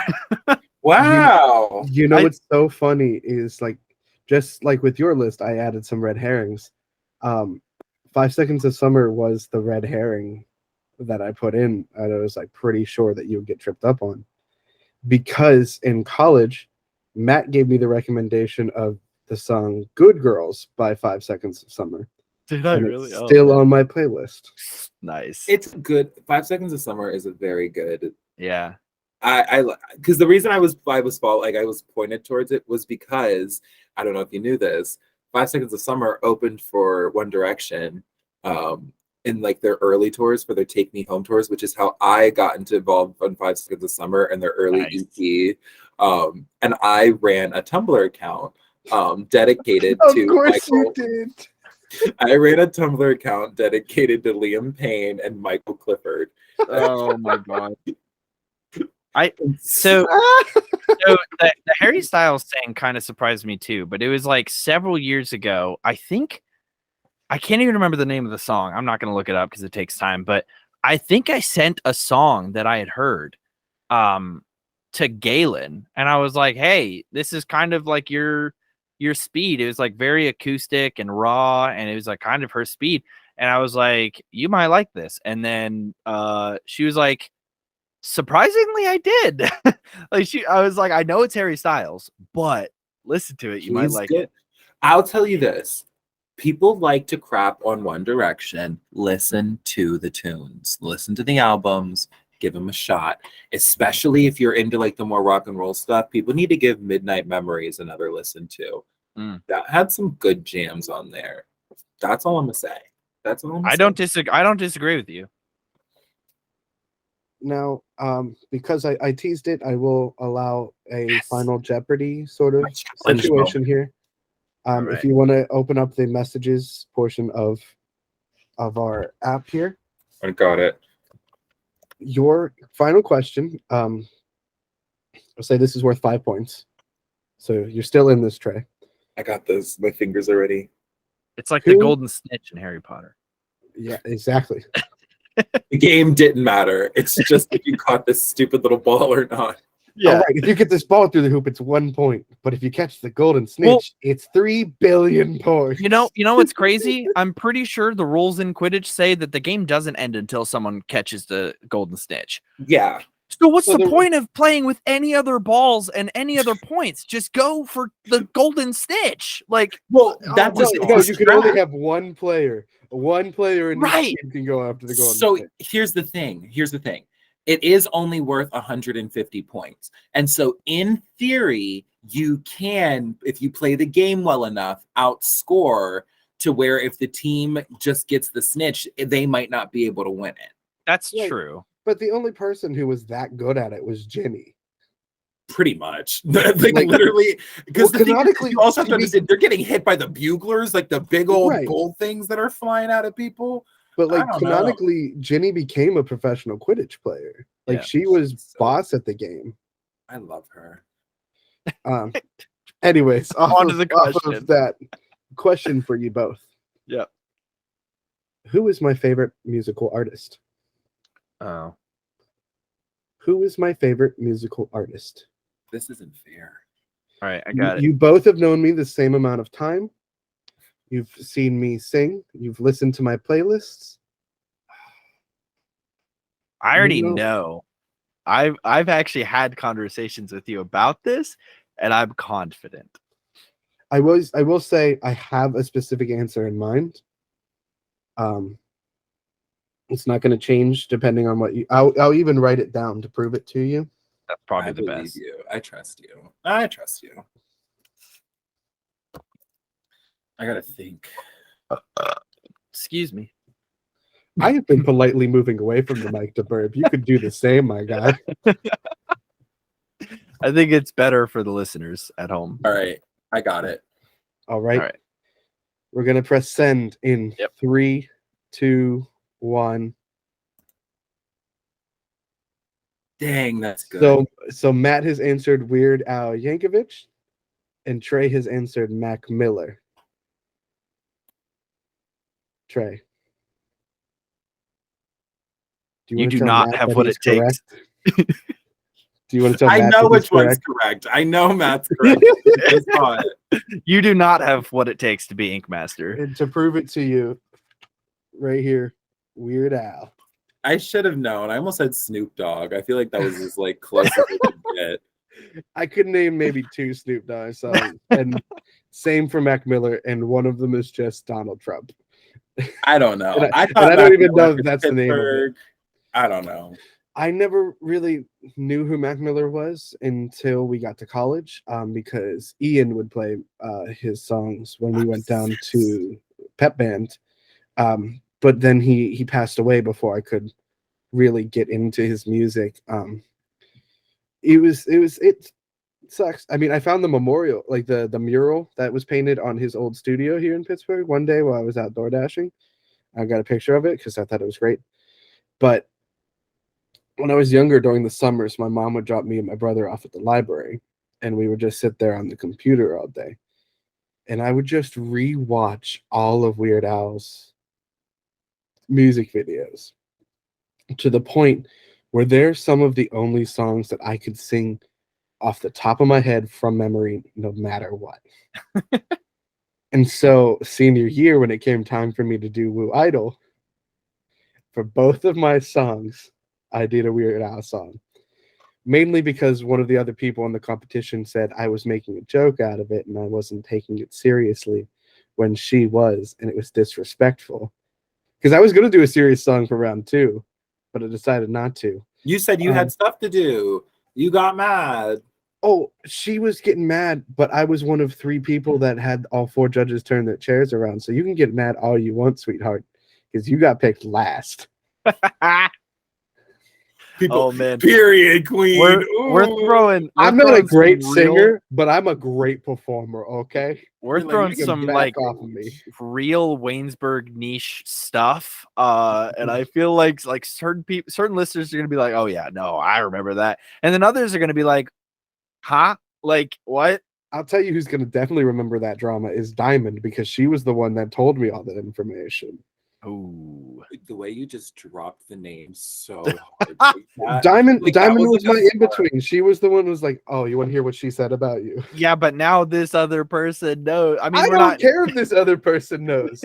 Wow. You know what's so funny is like just like with your list, I added some red herrings. 5 Seconds of Summer was the red herring that I put in, and I was like pretty sure that you would get tripped up on. Because in college, Matt gave me the recommendation of the song Good Girls by 5 Seconds of Summer. Did And it's still on my playlist. Nice. It's good. 5 Seconds of Summer is a very good. Yeah. I because the reason I was pointed towards it was because I don't know if you knew this. 5 Seconds of Summer opened for One Direction in like their early tours for their Take Me Home tours, which is how I got involved in 5 Seconds of Summer and their early EP. And I ran a Tumblr account dedicated to course Michael. You did. I ran a Tumblr account dedicated to Liam Payne and Michael Clifford. Oh my god. So the Harry Styles thing kind of surprised me too, but it was like several years ago. I think I can't even remember the name of the song. I'm not going to look it up because it takes time, but I think I sent a song that I had heard to Galen, and I was like, "Hey, this is kind of like your speed." It was like very acoustic and raw, and it was like kind of her speed. And I was like, "You might like this." And then she was like, surprisingly, I did. I was like, I know it's Harry Styles, but listen to it. You might like it. I'll tell you this. People like to crap on One Direction. Listen to the tunes. Listen to the albums. Give them a shot. Especially if you're into like the more rock and roll stuff. People need to give Midnight Memories another listen to. That had some good jams on there. That's all I'm gonna say. That's all I'm gonna say. I don't disagree with you. Now, because I teased it, I will allow a Final Jeopardy sort of situation here. Right. If you want to open up the messages portion of our app here. I got it. Your final question, I'll say this is worth 5 points. So you're still in this tray. I got this. My fingers are ready. It's like the golden snitch in Harry Potter. Yeah, exactly. The game didn't matter. It's just if you caught this stupid little ball or not. Yeah. All right, if you get this ball through the hoop, it's 1 point. But if you catch the golden snitch, it's 3 billion points. You know what's crazy? I'm pretty sure the rules in Quidditch say that the game doesn't end until someone catches the golden snitch. Yeah. So what's the point of playing with any other balls and any other points? Just go for the golden snitch. Like, well, that doesn't. No, you can only have one player. One player in right. each team can go after the golden snitch. So here's the thing. It is only worth 150 points. And so in theory, you can, if you play the game well enough, outscore to where if the team just gets the snitch, they might not be able to win it. That's true. But the only person who was that good at it was Ginny. Pretty much. like literally, because canonically, you also have to understand they're getting hit by the buglers, like the big old bull things that are flying out of people. But like canonically, Ginny became a professional Quidditch player. Like she was boss at the game. I love her. Anyways, on to the question. Off of that question for you both. Yep. Who is my favorite musical artist? Oh. Who is my favorite musical artist? This isn't fair. All right, I got it. You both have known me the same amount of time. You've seen me sing. You've listened to my playlists. I already know. I've actually had conversations with you about this, and I'm confident. I will say I have a specific answer in mind. It's not going to change depending on what you. I'll even write it down to prove it to you. That's probably I the believe best. you. I trust you. I trust you. I gotta think. Excuse me. I have been politely moving away from the mic to burp. You could do the same, my guy. I think it's better for the listeners at home. All right, I got it. All right. All right. We're gonna press send in 3, 2, 1. Dang, that's good. So Matt has answered Weird Al Yankovic, and Trey has answered Mac Miller. Trey, You do not have what it takes. Do you want to tell I Matt know that which he's one's correct? correct. I know Matt's correct. I saw it. You do not have what it takes to be Ink Master. And to prove it to you, right here, Weird Al. I should have known. I almost said Snoop Dogg. I feel like that was as like close as it could get. I could name maybe 2 Snoop Dogg songs, and same for Mac Miller, and one of them is just Donald Trump. I don't know. And I don't Mac even know Miller if was that's the name of it. Pittsburgh. I don't know. I never really knew who Mac Miller was until we got to college, because Ian would play his songs when we went down to Pep Band. But then he passed away before I could really get into his music. It sucks. I mean, I found the memorial, like the mural that was painted on his old studio here in Pittsburgh one day while I was out door dashing. I got a picture of it because I thought it was great. But when I was younger, during the summers, my mom would drop me and my brother off at the library, and we would just sit there on the computer all day. And I would just rewatch all of Weird Al's music videos to the point where they're some of the only songs that I could sing off the top of my head from memory, no matter what. And so senior year, when it came time for me to do Woo Idol, for both of my songs, I did a Weird Al song. Mainly because one of the other people in the competition said I was making a joke out of it and I wasn't taking it seriously when she was, and it was disrespectful. Because I was going to do a serious song for round 2, but I decided not to. You said you had stuff to do. You got mad. Oh, she was getting mad, but I was one of 3 people that had all 4 judges turn their chairs around. So you can get mad all you want, sweetheart, because you got picked last. People, oh man, period, queen. We're throwing. I'm not a great singer, but I'm a great performer. Okay, we're throwing some like off of me. Real Waynesburg niche stuff, and I feel like certain listeners are gonna be like, "Oh yeah, no, I remember that," and then others are gonna be like, "Huh? Like what?" I'll tell you who's gonna definitely remember that drama is Diamond, because she was the one that told me all that information. Oh, the way you just dropped the name so hard. Diamond was my in-between. She was the one who was like, "Oh, you want to hear what she said about you?" Yeah, but now this other person knows. I mean, I don't care if this other person knows.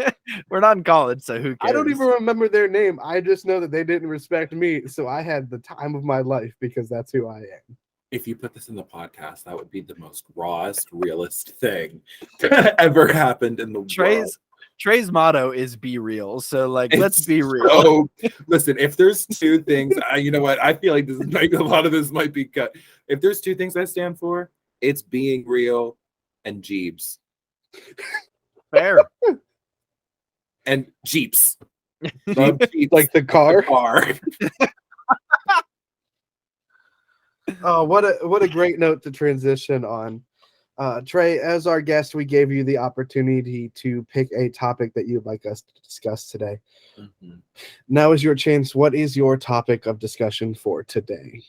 We're not in college, so who cares? I don't even remember their name. I just know that they didn't respect me, so I had the time of my life because that's who I am. If you put this in the podcast, that would be the most rawest, realest thing that ever happened in the world. Trey's motto is "be real," so like, let's be real. So, listen, if there's 2 things, you know what? I feel like this is like a lot of this might be cut. If there's 2 things I stand for, it's being real and Jeeps. Fair. And Jeeps. Jeeps. Like the car. Oh, what a great note to transition on. Trey, as our guest, we gave you the opportunity to pick a topic that you'd like us to discuss today. Mm-hmm. Now is your chance. What is your topic of discussion for today?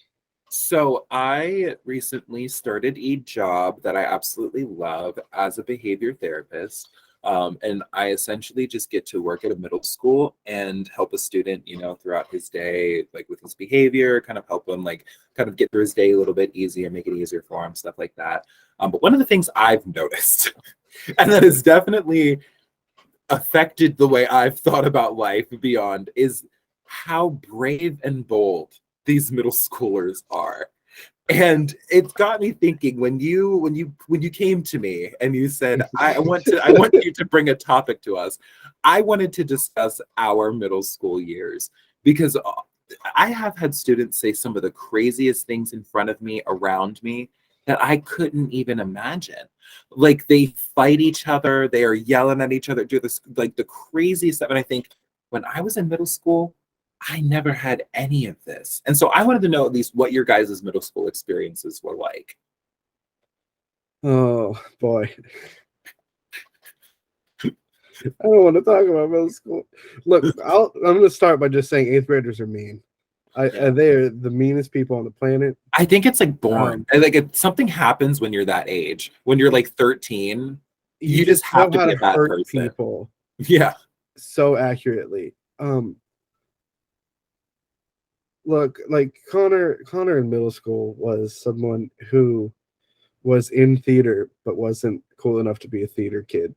So I recently started a job that I absolutely love as a behavior therapist. And I essentially just get to work at a middle school and help a student, throughout his day, like with his behavior, kind of help him like kind of get through his day a little bit easier, make it easier for him, stuff like that. But one of the things I've noticed, and that has definitely affected the way I've thought about life beyond, is how brave and bold these middle schoolers are. And it got me thinking when you came to me and you said, I want you to bring a topic to us. I wanted to discuss our middle school years, because I have had students say some of the craziest things in front of me, around me, that I couldn't even imagine. Like, they fight each other, they are yelling at each other, do this like the craziest stuff. And I think, when I was in middle school, I never had any of this. And so I wanted to know at least what your guys' middle school experiences were like. Oh boy. I don't want to talk about middle school. Look, I'm going to start by just saying 8th graders are mean. They're the meanest people on the planet. I think it's like born. Like, something happens when you're that age. When you're like 13, you just have to be a bad person. People. Yeah. So accurately. Look, like Connor in middle school was someone who was in theater but wasn't cool enough to be a theater kid,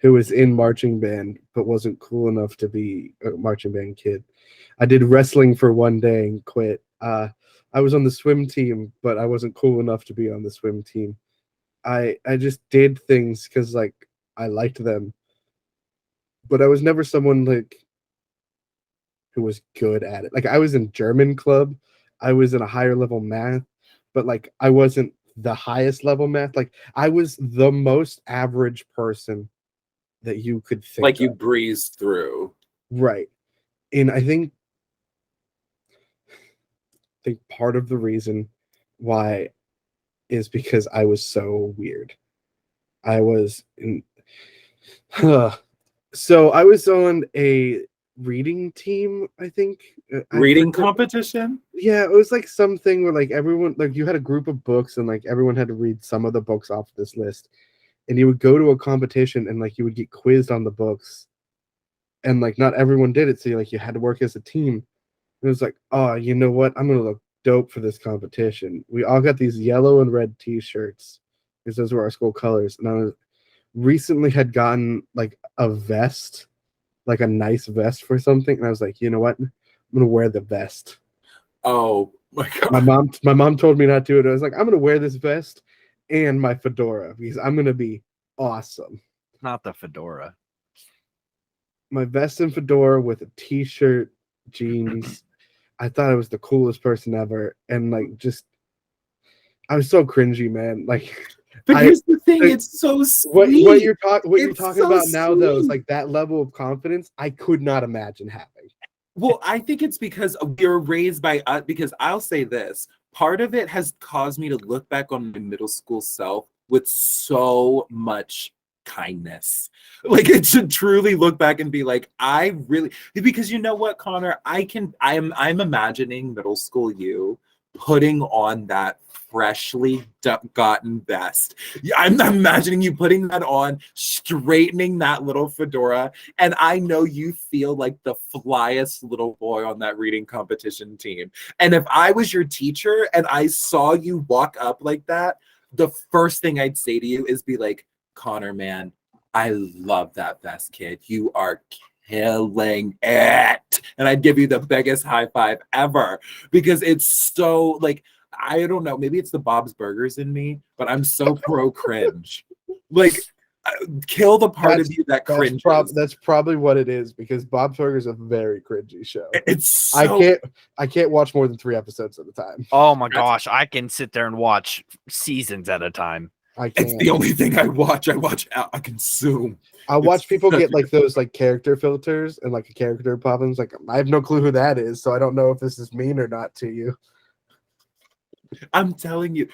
who was in marching band but wasn't cool enough to be a marching band kid. I did wrestling for one day and quit. I was on the swim team, but I wasn't cool enough to be on the swim team. I just did things because like I liked them, but I was never someone like who was good at it. Like, I was in German club, I was in a higher level math, but like I wasn't the highest level math. Like, I was the most average person that you could think like you of. breezed through. Right. And I think part of the reason why is because I was so weird. I was in so I was on a reading team, I think. Reading competition? Yeah, it was like something where like everyone, like you had a group of books and like everyone had to read some of the books off this list, and you would go to a competition and like you would get quizzed on the books, and like not everyone did it, so you had to work as a team. It was like, oh, you know what, I'm gonna look dope for this competition. We all got these yellow and red t-shirts because those were our school colors, and I recently had gotten like a vest, like a nice vest for something, and I was like, you know what, I'm gonna wear the vest. Oh my god. My mom told me not to, and I was like, I'm gonna wear this vest and my fedora because I'm gonna be awesome. Not the fedora. My vest and fedora with a t-shirt, jeans. I thought I was the coolest person ever, and like just I was so cringy, man. Like, but here's the thing, it's so sweet. What you're talking so about now, though, is like that level of confidence I could not imagine having. Well, I think it's because we were raised by us. Because I'll say this, part of it has caused me to look back on my middle school self with so much kindness. Like, it should truly look back and be like, I really, because you know what, Connor, I'm imagining middle school you putting on that freshly gotten vest. I'm imagining you putting that on, straightening that little fedora, and I know you feel like the flyest little boy on that reading competition team. And if I was your teacher and I saw you walk up like that, the first thing I'd say to you is be like, Connor, man, I love that vest, kid. You are killing it. And I'd give you the biggest high five ever, because it's so like, I don't know, maybe it's the Bob's Burgers in me, but I'm so pro cringe. Like, kill the part of you that cringes. That's probably what it is, because Bob's Burgers is a very cringy show. It's so... I can't watch more than 3 episodes at a time. Oh my gosh, I can sit there and watch seasons at a time. It's the only thing I watch. I consume. I watch people get like those like character filters and like a character problems. Like, I have no clue who that is, so I don't know if this is mean or not to you. I'm telling you,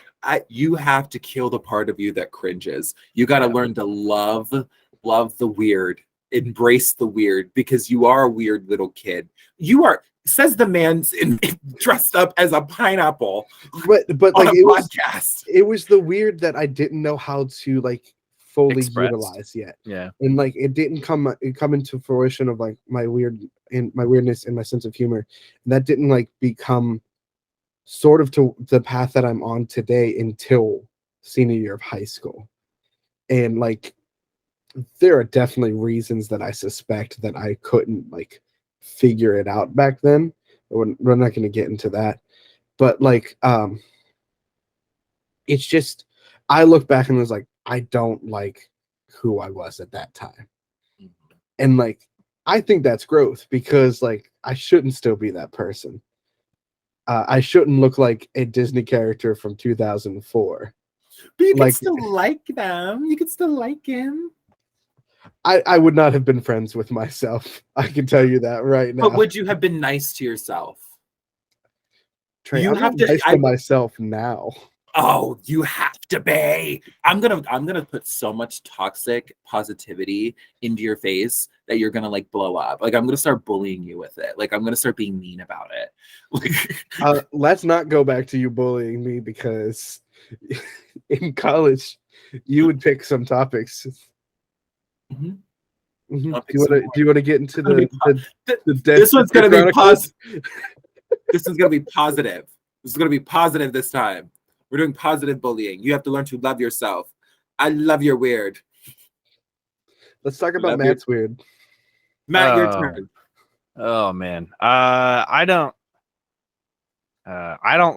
you have to kill the part of you that cringes. You got to learn to love the weird, embrace the weird, because you are a weird little kid. You are, says the man dressed up as a pineapple. But on like a podcast. It was the weird that I didn't know how to like fully Expressed. utilized yet. Yeah. And like it didn't come into fruition of like my weirdness and my sense of humor. And that didn't like become sort of to the path that I'm on today until senior year of high school. And like there are definitely reasons that I suspect that I couldn't like figure it out back then. We're not going to get into that. But like it's just I look back and was like, I don't like who I was at that time. And like I think that's growth because like I shouldn't still be that person. I shouldn't look like a Disney character from 2004. But you can Like still like them. You can still like him. I would not have been friends with myself. I can tell you that right now. But would you have been nice to yourself? Trey, you I'm have not to- nice to myself now. Oh, you have to be. I'm gonna put so much toxic positivity into your face that you're gonna like blow up. Like I'm gonna start bullying you with it. Like I'm gonna start being mean about it. Let's not go back to you bullying me because in college you would pick some topics. Mhm. Mhm. I'll pick Do you want to get into the Dead This one's gonna be Chronicles? This is gonna be positive. This is gonna be positive this time. We're doing positive bullying. You have to learn to love yourself. I love your weird. Let's talk about Love Matt's weird. Matt, your turn. Oh man. I don't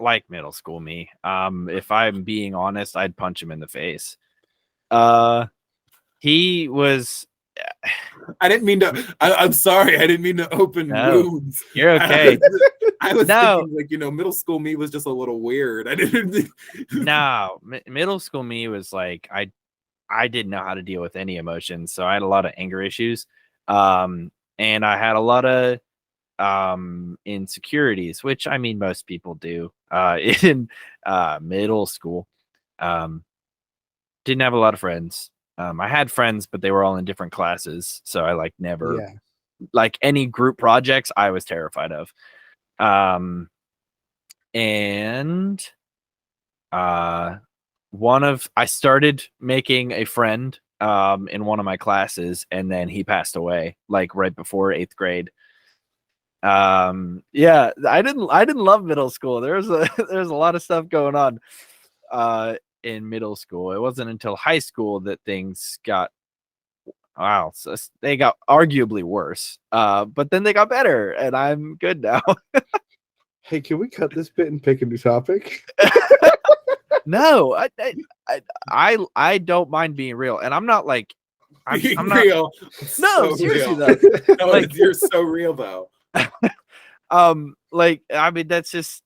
like middle school me. If I'm being honest, I'd punch him in the face. He was I didn't mean to. I'm sorry. I didn't mean to open wounds. You're okay. I was No. thinking like middle school me was just a little weird. I didn't. No, middle school me was like I didn't know how to deal with any emotions, so I had a lot of anger issues, and I had a lot of insecurities, which I mean most people do in middle school. Didn't have a lot of friends. I had friends, but they were all in different classes, so I like never like any group projects. I was terrified of. And I started making a friend in one of my classes, and then he passed away like right before 8th grade. Yeah, I didn't love middle school. There's a lot of stuff going on in middle school. It wasn't until high school that things got so they got arguably worse. But then they got better, and I'm good now. Hey, can we cut this bit and pick a new topic? No, I don't mind being real, and I'm not like I'm not real. No, So seriously real. though. No, Like- you're so real though. Like I mean that's just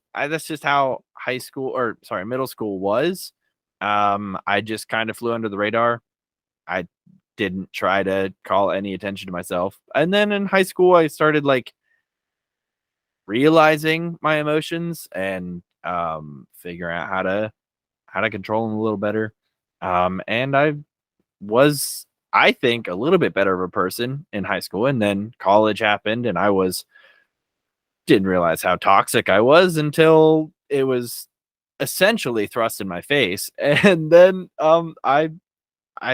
how middle school was. I just kind of flew under the radar. I didn't try to call any attention to myself. And then in high school I started like realizing my emotions and figuring out how to control them a little better. And I was, I think, a little bit better of a person in high school, and then college happened, and I didn't realize how toxic I was until it was essentially thrust in my face. And then I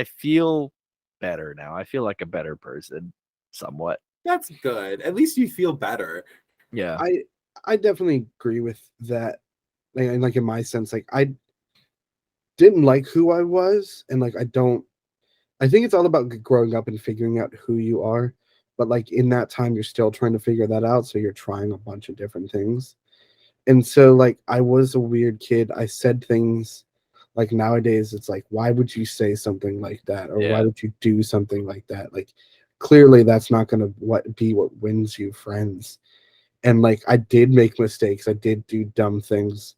feel better now. I feel like a better person, somewhat. That's good. At least you feel better. Yeah. I definitely agree with that. Like in my sense, like I didn't like who I was, and like I think it's all about growing up and figuring out who you are. But like in that time, you're still trying to figure that out, so you're trying a bunch of different things. And so like I was a weird kid. I said things like nowadays it's like, why would you say something like that, or why would you do something like that? Like clearly that's not going to be what wins you friends. And like I did make mistakes. I did do dumb things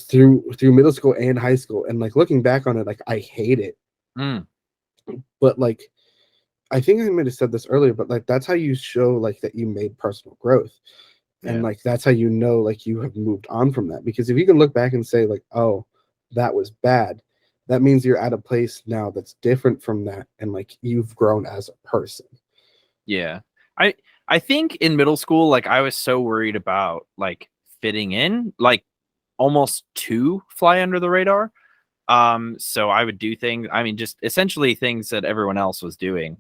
through middle school and high school. And like looking back on it, like I hate it. But like I think I might have said this earlier, but like that's how you show like that you made personal growth. And like that's how you know like you have moved on from that. Because if you can look back and say like, oh, that was bad, that means you're at a place now that's different from that, and like you've grown as a person. Yeah. I think in middle school, like I was so worried about like fitting in, like almost to fly under the radar. So I would do things, I mean, just essentially things that everyone else was doing.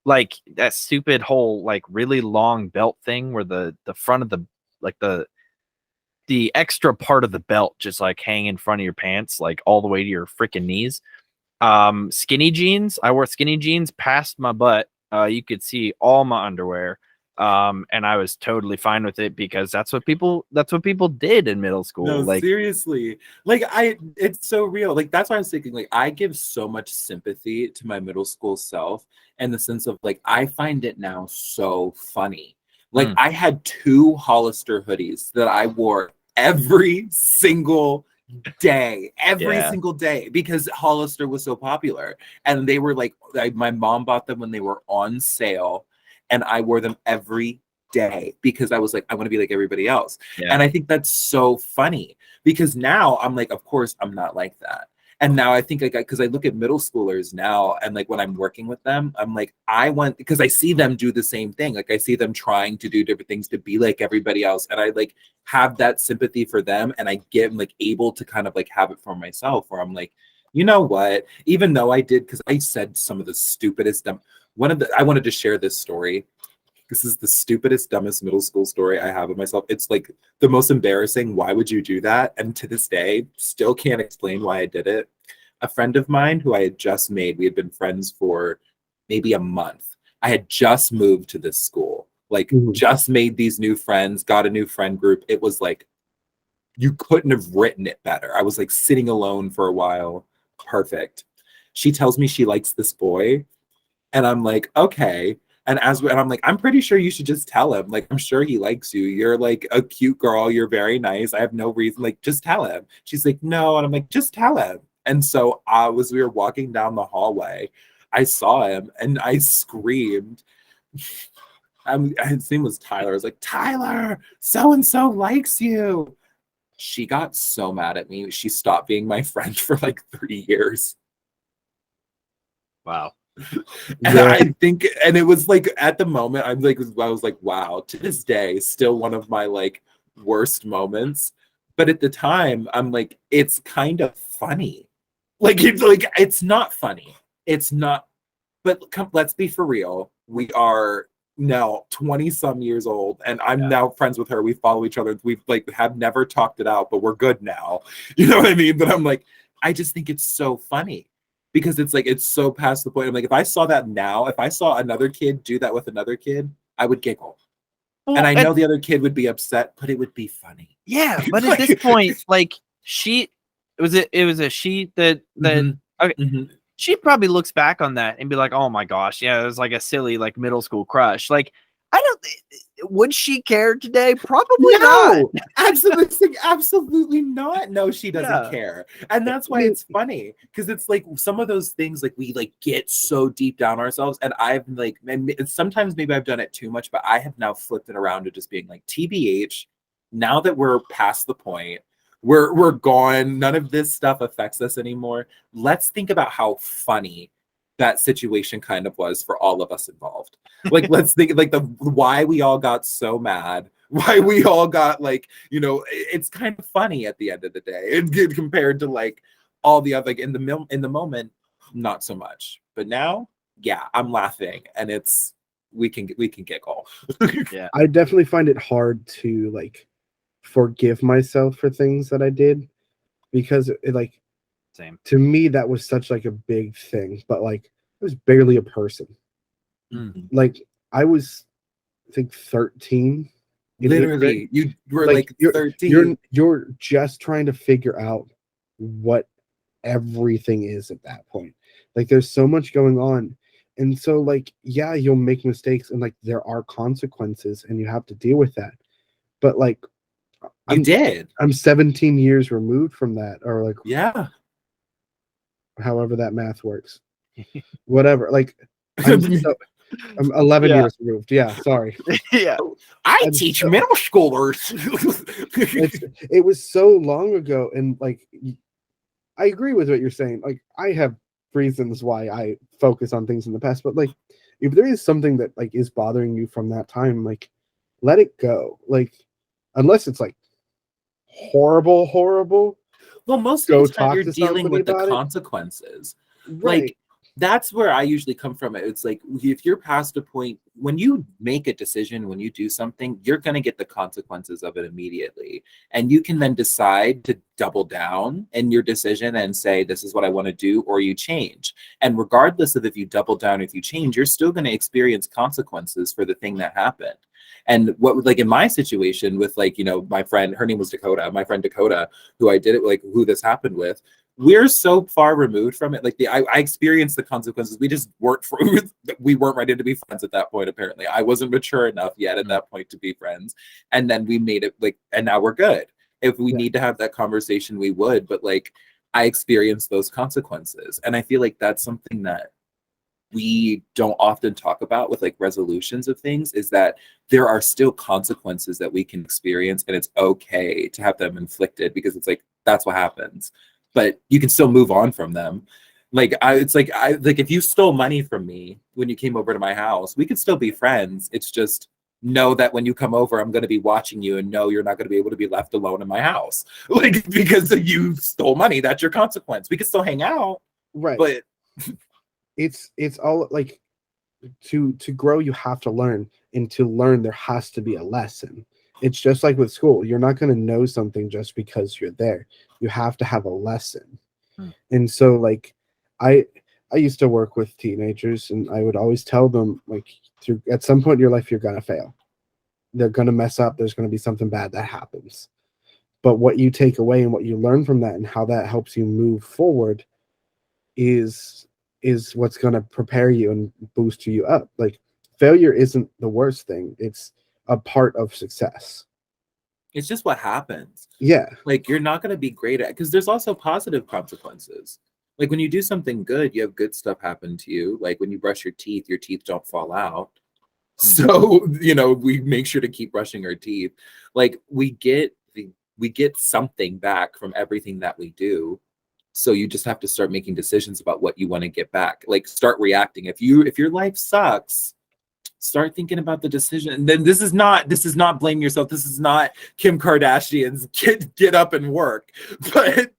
Like that stupid whole like really long belt thing where the front of the like the extra part of the belt just like hang in front of your pants, like all the way to your freaking knees. Skinny jeans. I wore skinny jeans past my butt. You could see all my underwear. And I was totally fine with it because that's what people did in middle school. No, Like, seriously. Like it's so real. Like that's why I was thinking, like, I give so much sympathy to my middle school self in the sense of like I find it now so funny. Like I had 2 Hollister hoodies that I wore every single single day because Hollister was so popular. And they were like my mom bought them when they were on sale, and I wore them every day because I was like, I want to be like everybody else. yeah. And I think that's so funny because now I'm like, of course I'm not like that. And now I think like, because I look at middle schoolers now and like when I'm working with them, I'm like, I want, because I see them do the same thing. Like I see them trying to do different things to be like everybody else. And I like have that sympathy for them. And I get like able to kind of like have it for myself where I'm like, you know what, even though I did, because I said some of the stupidest, I wanted to share this story. This is the stupidest, dumbest middle school story I have of myself. It's like the most embarrassing. Why would you do that? And to this day, still can't explain why I did it. A friend of mine who I had just made, we had been friends for maybe a month. I had just moved to this school, like just made these new friends, got a new friend group. It was like, you couldn't have written it better. I was like sitting alone for a while. Perfect. She tells me she likes this boy. And I'm like, okay. And I'm like, I'm pretty sure you should just tell him. Like, I'm sure he likes you. You're like a cute girl. You're very nice. I have no reason. Like, just tell him. She's like, no. And I'm like, just tell him. And so we were walking down the hallway. I saw him and I screamed. His name was Tyler. I was like, Tyler, so-and-so likes you. She got so mad at me. She stopped being my friend for like 3 years. Wow. And I think, and it was like at the moment, I was like, wow, to this day, still one of my like worst moments. But at the time, I'm like, it's kind of funny. It's not funny. It's not, but let's be for real. We are now 20 some years old, and I'm now friends with her. We follow each other. We've like have never talked it out, but we're good now. You know what I mean? But I'm like, I just think it's so funny. Because it's like, it's so past the point. I'm like, if I saw that now, if I saw another kid do that with another kid, I would giggle. Well, and I know the other kid would be upset, but it would be funny. Yeah, but at this point, like it was a she that she probably looks back on that and be like, oh my gosh, yeah, it was like a silly like middle school crush. Like, I don't. Would she care today? Probably not. Absolutely not. No, she doesn't care, and that's why it's funny because it's like some of those things like we like get so deep down ourselves, and I've like, and sometimes maybe I've done it too much, but I have now flipped it around to just being like, TBH. Now that we're past the point, we're gone. None of this stuff affects us anymore. Let's think about how funny that situation kind of was for all of us involved. Like, let's think like why we all got so mad, why we all got like, you know, it's kind of funny at the end of the day and compared to like all the other, like in the moment, not so much. But now, yeah, I'm laughing and we can giggle. Yeah. I definitely find it hard to like forgive myself for things that I did because it like, same to me that was such like a big thing, but like I was barely a person. Like I was, I think 13. Literally, you were like 13. You're just trying to figure out what everything is at that point. Like there's so much going on, and so like yeah, you'll make mistakes, and like there are consequences, and you have to deal with that. But like I'm 17 years removed from that, or like yeah. However that math works. Whatever. Like I'm 11 years removed. Yeah, sorry. Yeah. I teach middle schoolers. It was so long ago, and like I agree with what you're saying. Like I have reasons why I focus on things in the past, but like if there is something that like is bothering you from that time, like let it go. Like unless it's like horrible. Well, most go of the time talk you're to dealing somebody with the about it. consequences. Right. Like, that's where I usually come from. It's like, if you're past a point, when you make a decision, when you do something, you're going to get the consequences of it immediately. And you can then decide to double down in your decision and say, this is what I want to do, or you change. And regardless of if you double down, if you change, you're still going to experience consequences for the thing that happened. And what, like in my situation with, like, you know, my friend, her name was Dakota, my friend Dakota, who I did it, like, who this happened with, we're so far removed from it. Like, I experienced the consequences. We just we weren't ready to be friends at that point. Apparently, I wasn't mature enough yet at that point to be friends. And then we made it, like, and now we're good. If we need to have that conversation, we would. But, like, I experienced those consequences, and I feel like that's something that we don't often talk about with, like, resolutions of things, is that there are still consequences that we can experience, and it's okay to have them inflicted, because it's like, that's what happens, but you can still move on from them. Like, it's like, if you stole money from me when you came over to my house, we could still be friends. It's just, know that when you come over, I'm going to be watching you, and no, you're not going to be able to be left alone in my house, like, because you stole money. That's your consequence. We could still hang out, Right. but it's all like, to grow, you have to learn, and to learn there has to be a lesson. It's just like with school. You're not going to know something just because you're there. You have to have a lesson. And so, like, I used to work with teenagers, and I would always tell them, like, at some point in your life, you're going to fail. They're going to mess up. There's going to be something bad that happens. But what you take away and what you learn from that and how that helps you move forward is what's going to prepare you and boost you up. Like, failure isn't the worst thing. It's a part of success. it's just what happens. Yeah. Like, you're not going to be great at, because there's also positive consequences. Like, when you do something good, you have good stuff happen to you. Like, when you brush your teeth don't fall out. So, you know, we make sure to keep brushing our teeth. Like, we get something back from everything that we do. So you just have to start making decisions about what you want to get back. Like, start reacting. If your life sucks, start thinking about the decision. And then this is not blame yourself. This is not Kim Kardashian's get up and work. But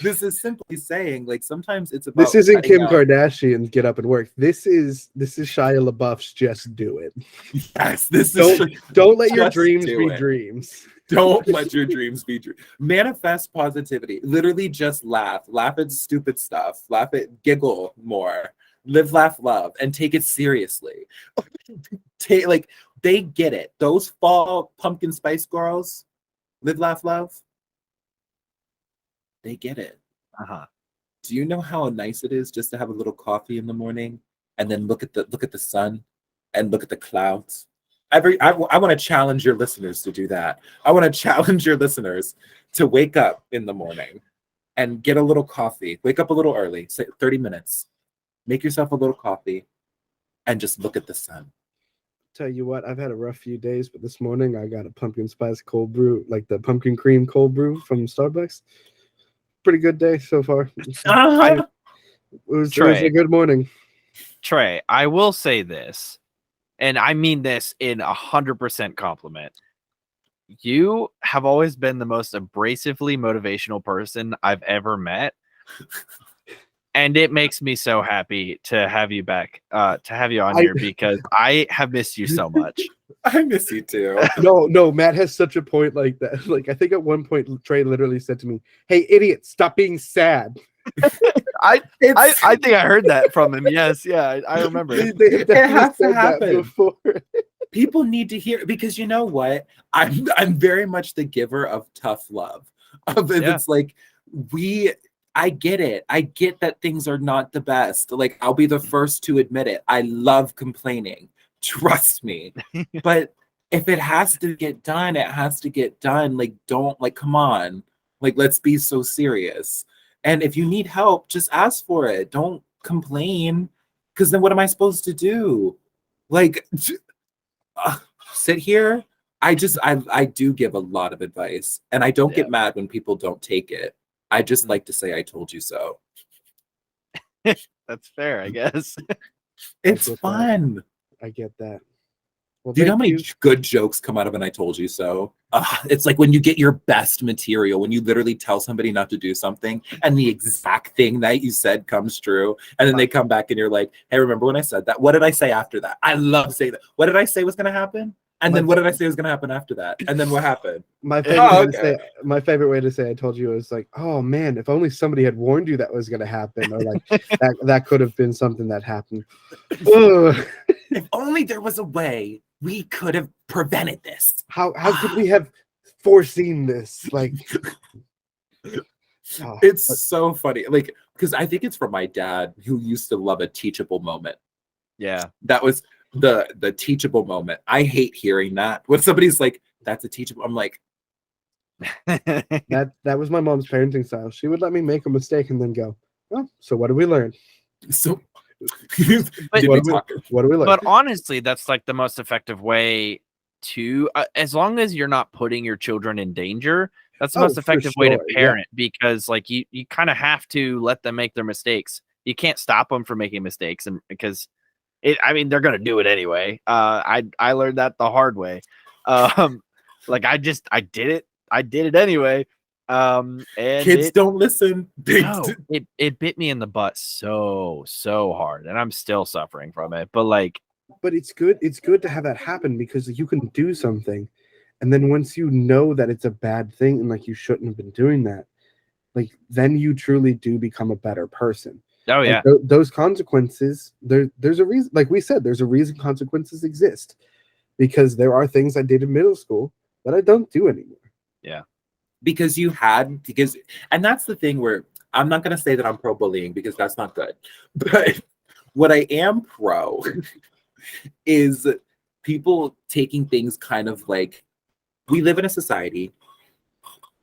this is simply saying, like, sometimes it's about, this isn't Kim out. Kardashian's get up and work. This is Shia LaBeouf's just do it. Yes, this don't let your dreams be dreams. Don't let your dreams be dreams. Manifest positivity. Literally just laugh. Laugh at stupid stuff. Laugh at, giggle more. Live, laugh, love, and take it seriously. Like, they get it. Those fall pumpkin spice girls, live, laugh, love, they get it. Do you know how nice it is just to have a little coffee in the morning and then look at the sun and look at the clouds? I want to challenge your listeners to do that. I want to challenge your listeners to wake up in the morning and get a little coffee. Wake up a little early, say 30 minutes. Make yourself a little coffee and just look at the sun. Tell you what, I've had a rough few days, but this morning I got a pumpkin spice cold brew, like the pumpkin cream cold brew from Starbucks. Pretty good day so far. It was a good morning. Trey, I will say this, and I mean this in 100% compliment. You have always been the most abrasively motivational person I've ever met. And it makes me so happy to have you back, to have you on here, because I have missed you so much. I miss you too. No, Matt has such a point like that. Like, I think at one point Trey literally said to me, "Hey, idiot, stop being sad." I think I heard that from him. Yes, yeah, I remember. It has to happen. People need to hear, because you know what? I'm very much the giver of tough love. It's like, I get it. I get that things are not the best. Like, I'll be the first to admit it. I love complaining. Trust me. But if it has to get done, it has to get done. Like, come on. Like, let's be so serious. And if you need help, just ask for it. Don't complain, because then what am I supposed to do? Like, sit here? I do give a lot of advice, and I don't get mad when people don't take it. I just like to say, I told you so. That's fair, I guess. It's fun. I get that. Well, Do you know how thank many good jokes come out of an I told you so? It's like when you get your best material, when you literally tell somebody not to do something and the exact thing that you said comes true. And then they come back and you're like, hey, remember when I said that? What did I say after that? I love saying that. What did I say was going to happen? And then what did I say was going to happen after that? And then what happened? My favorite way to say I told you is like, oh man, if only somebody had warned you that was going to happen, or like that could have been something that happened. If only there was a way we could have prevented this. How could we have foreseen this? Like, it's so funny. Like, because I think it's from my dad, who used to love a teachable moment. Yeah, that was the teachable moment. I hate hearing that when somebody's like, "That's a teachable." I'm like, that was my mom's parenting style. She would let me make a mistake and then go, "Oh, so what did we learn?" So, what do we learn? But honestly, that's like the most effective way to, as long as you're not putting your children in danger, that's the most effective way to parent, because like you kind of have to let them make their mistakes. You can't stop them from making mistakes, and because they're gonna do it anyway. I learned that the hard way. Like I did it anyway. And kids don't listen. It bit me in the butt so hard, and I'm still suffering from it. But it's good to have that happen, because you can do something, and then once you know that it's a bad thing and like you shouldn't have been doing that, like then you truly do become a better person. Oh yeah, those consequences. There's a reason. Like we said, there's a reason consequences exist, because there are things I did in middle school that I don't do anymore. Yeah. Because and that's the thing where I'm not going to say that I'm pro bullying, because that's not good. But what I am pro is people taking things kind of like, we live in a society,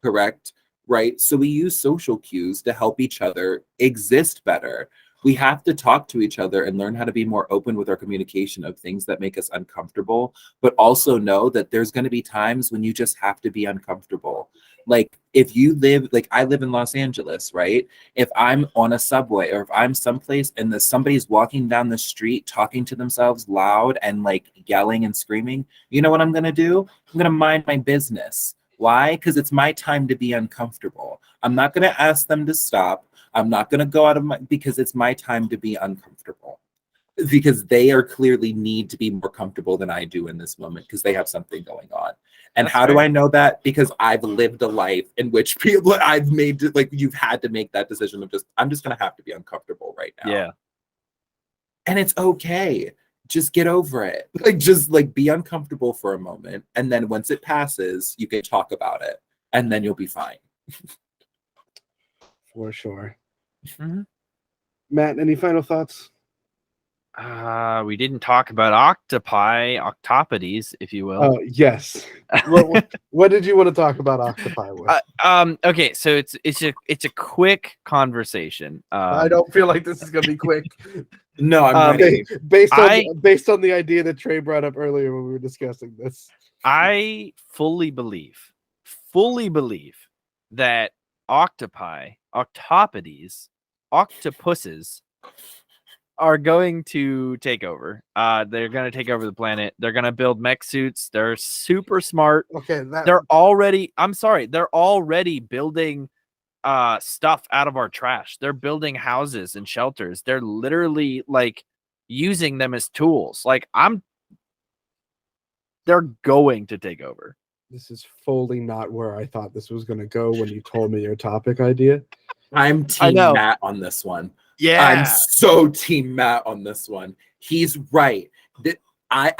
correct? Right? So we use social cues to help each other exist better. We have to talk to each other and learn how to be more open with our communication of things that make us uncomfortable, but also know that there's going to be times when you just have to be uncomfortable. Like if you live, like I live in Los Angeles, right? If I'm on a subway or if I'm someplace and somebody's walking down the street talking to themselves loud and like yelling and screaming, you know what I'm going to do? I'm going to mind my business. Why? Because it's my time to be uncomfortable. I'm not going to ask them to stop. I'm not going to go out of because it's my time to be uncomfortable, because they are clearly need to be more comfortable than I do in this moment, because they have something going on. And how do I know that? Because I've lived a life in which people I've made, like, you've had to make that decision of I'm just going to have to be uncomfortable right now. Yeah. And it's okay. Just get over it. Like, just like be uncomfortable for a moment. And then once it passes, you can talk about it and then you'll be fine. For sure. Mm-hmm. Matt, any final thoughts? We didn't talk about octopodes, if you will. Oh yes. What did you want to talk about octopi with? Okay, so it's a quick conversation. I don't feel like this is gonna be quick. No, I'm ready. Based on the idea that Trey brought up earlier when we were discussing this. I fully believe that octopodes, octopuses are going to take over. They're going to take over the planet. They're going to build mech suits. They're super smart. Okay, they're already building stuff out of our trash. They're building houses and shelters. They're literally like using them as tools. Like they're going to take over. This is fully not where I thought this was going to go when you told me your topic idea. I'm team Matt on this one. Yeah, I'm so team Matt on this one. He's right. I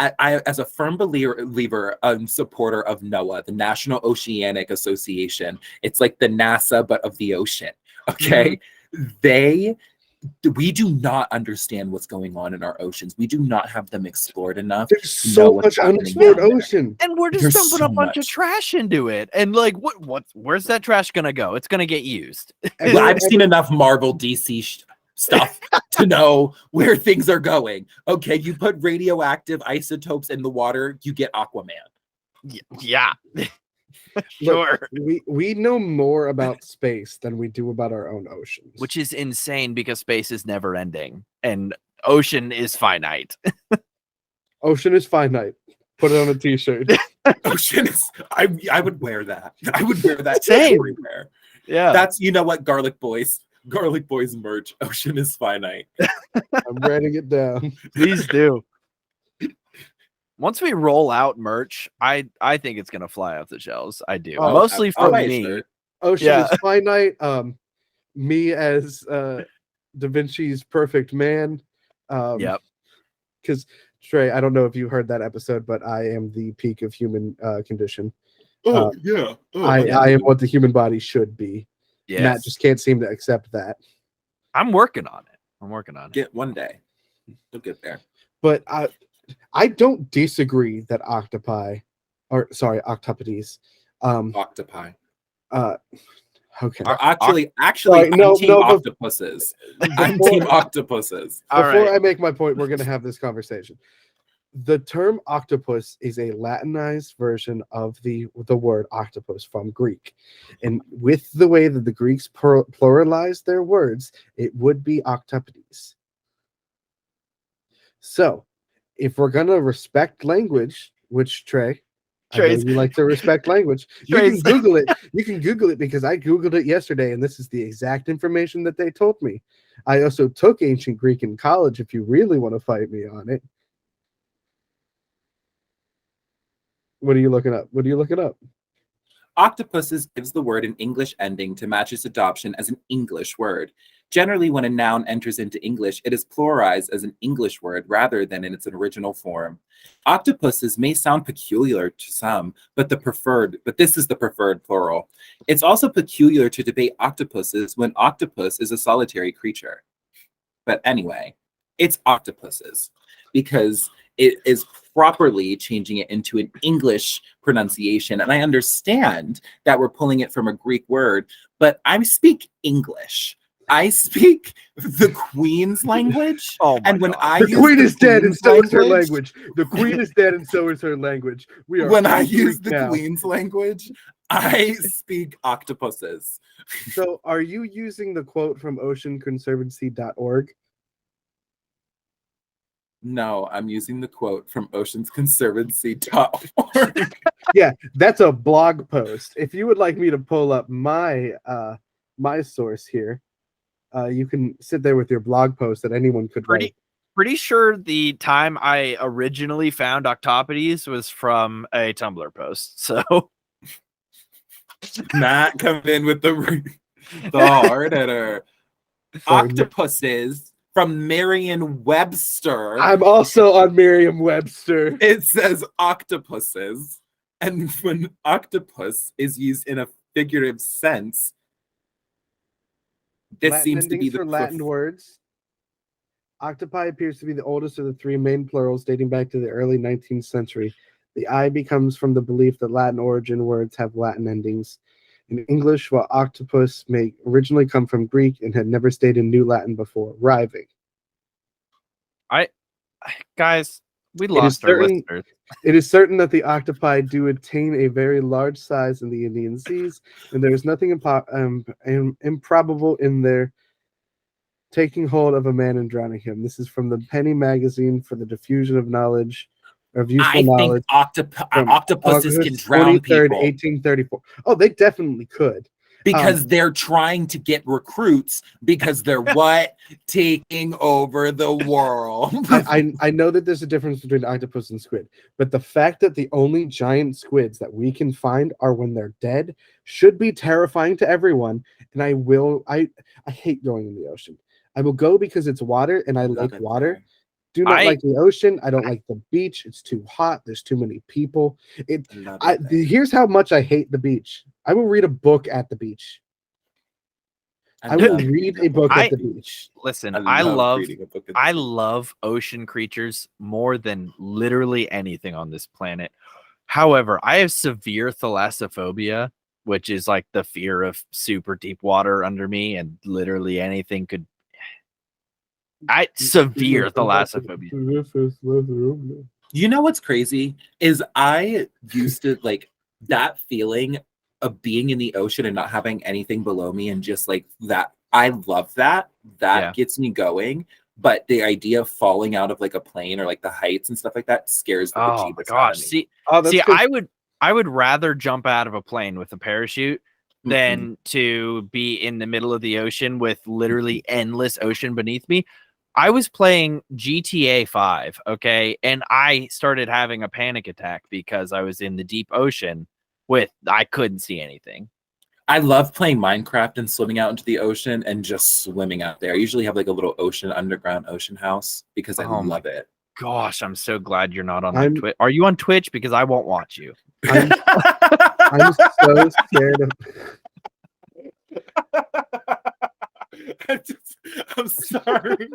as a firm believer and supporter of NOAA, the National Oceanic Association, it's like the NASA but of the ocean. Okay, we do not understand what's going on in our oceans. We do not have them explored enough. There's so much unexplored ocean, and we're just dumping a bunch of trash into it. And like, where's that trash gonna go? It's gonna get used. Well, I've seen enough Marvel DC stuff to know where things are going. Okay, you put radioactive isotopes in the water, you get Aquaman. Yeah. Sure. Look, we know more about space than we do about our own oceans, which is insane because space is never ending and ocean is finite. Ocean is finite. Put it on a t-shirt. Ocean is. I would wear that. I would wear that Same. everywhere. Yeah. That's, you know what, Garlic Boys merch. Ocean is finite. I'm writing it down. Please do. Once we roll out merch, I think it's gonna fly off the shelves. I do. Oh, Mostly I'll for buy a me. shirt. Ocean Yeah. is finite. Me as Da Vinci's perfect man. Yep. Because Trey, I don't know if you heard that episode, but I am the peak of human condition. Yeah. I am what the human body should be. Yes. Matt just can't seem to accept that. I'm working on it. Get one day. You'll get there. But I don't disagree that octopodes. Octopi. Okay. Actually, Sorry, I'm no, team no, octopuses. I'm team octopuses. All Before right. I make my point, we're going to have this conversation. The term octopus is a Latinized version of the word octopus from Greek. And with the way that the Greeks pluralized their words, it would be octopodes. So, if we're going to respect language, which Trey, I know you like to respect language. You can Google it. You can Google it because I Googled it yesterday, and this is the exact information that they told me. I also took ancient Greek in college if you really want to fight me on it. What are you looking up? Octopuses gives the word an English ending to match its adoption as an English word. Generally, when a noun enters into English, it is pluralized as an English word rather than in its original form. Octopuses may sound peculiar to some, but this is the preferred plural. It's also peculiar to debate octopuses when octopus is a solitary creature. But anyway, it's octopuses because it is properly changing it into an English pronunciation. And I understand that we're pulling it from a Greek word, but I speak English. I speak the Queen's language. Oh my and when God. I The use queen the is dead, and Queen's so is her language. The queen is dead, and so is her language. We are when I all use Greek the now. Queen's language, I speak octopuses. So, are you using the quote from oceanconservancy.org? No, I'm using the quote from oceansconservancy.org. Yeah, that's a blog post. If you would like me to pull up my my source here, you can sit there with your blog post that anyone could write. Pretty sure the time I originally found octopodes was from a Tumblr post. So Matt coming in with the hard hitter. Octopuses from Merriam-Webster. I'm also on Merriam-Webster. It says octopuses, and when octopus is used in a figurative sense, this Latin seems to be endings the for Latin words. Octopi appears to be the oldest of the three main plurals dating back to the early 19th century. The I becomes from the belief that Latin origin words have Latin endings. In English, while octopus may originally come from Greek and had never stayed in New Latin before arriving. Guys, we lost our listeners. It is certain that the octopi do attain a very large size in the Indian Seas, and there is nothing improbable in their taking hold of a man and drowning him. This is from the Penny Magazine for the Diffusion of Knowledge, of useful knowledge. Octopuses can drown 23rd, people 1834. Oh, they definitely could. because they're trying to get recruits because they're what? Taking over the world. I know that there's a difference between octopus and squid, but the fact that the only giant squids that we can find are when they're dead should be terrifying to everyone. And I hate going in the ocean. I will go because it's water and I like water. Do not like the ocean. I don't like the beach. It's too hot. There's too many people. Here's how much I hate the beach. I will read a book at the beach. I will read a book at the beach. Listen, I love ocean creatures more than literally anything on this planet. However, I have severe thalassophobia, which is like the fear of super deep water under me, and literally anything could. Severe thalassophobia. You know what's crazy is I used to like that feeling of being in the ocean and not having anything below me and just like that. I love that. That gets me going. but the idea of falling out of like a plane or like the heights and stuff like that scares the Oh my bejeebus out gosh. of me. See, Oh, that's see, good. I would rather jump out of a plane with a parachute Mm-mm. than to be in the middle of the ocean with literally endless ocean beneath me. I was playing GTA 5, okay, and I started having a panic attack because I was in the deep ocean with I couldn't see anything. I love playing Minecraft and swimming out into the ocean and just swimming out there. I usually have like a little underground ocean house because I Oh my love it. gosh, I'm so glad you're not on like I'm Twitch. Are you on Twitch? Because I won't watch you. I'm I'm so scared of. I'm sorry.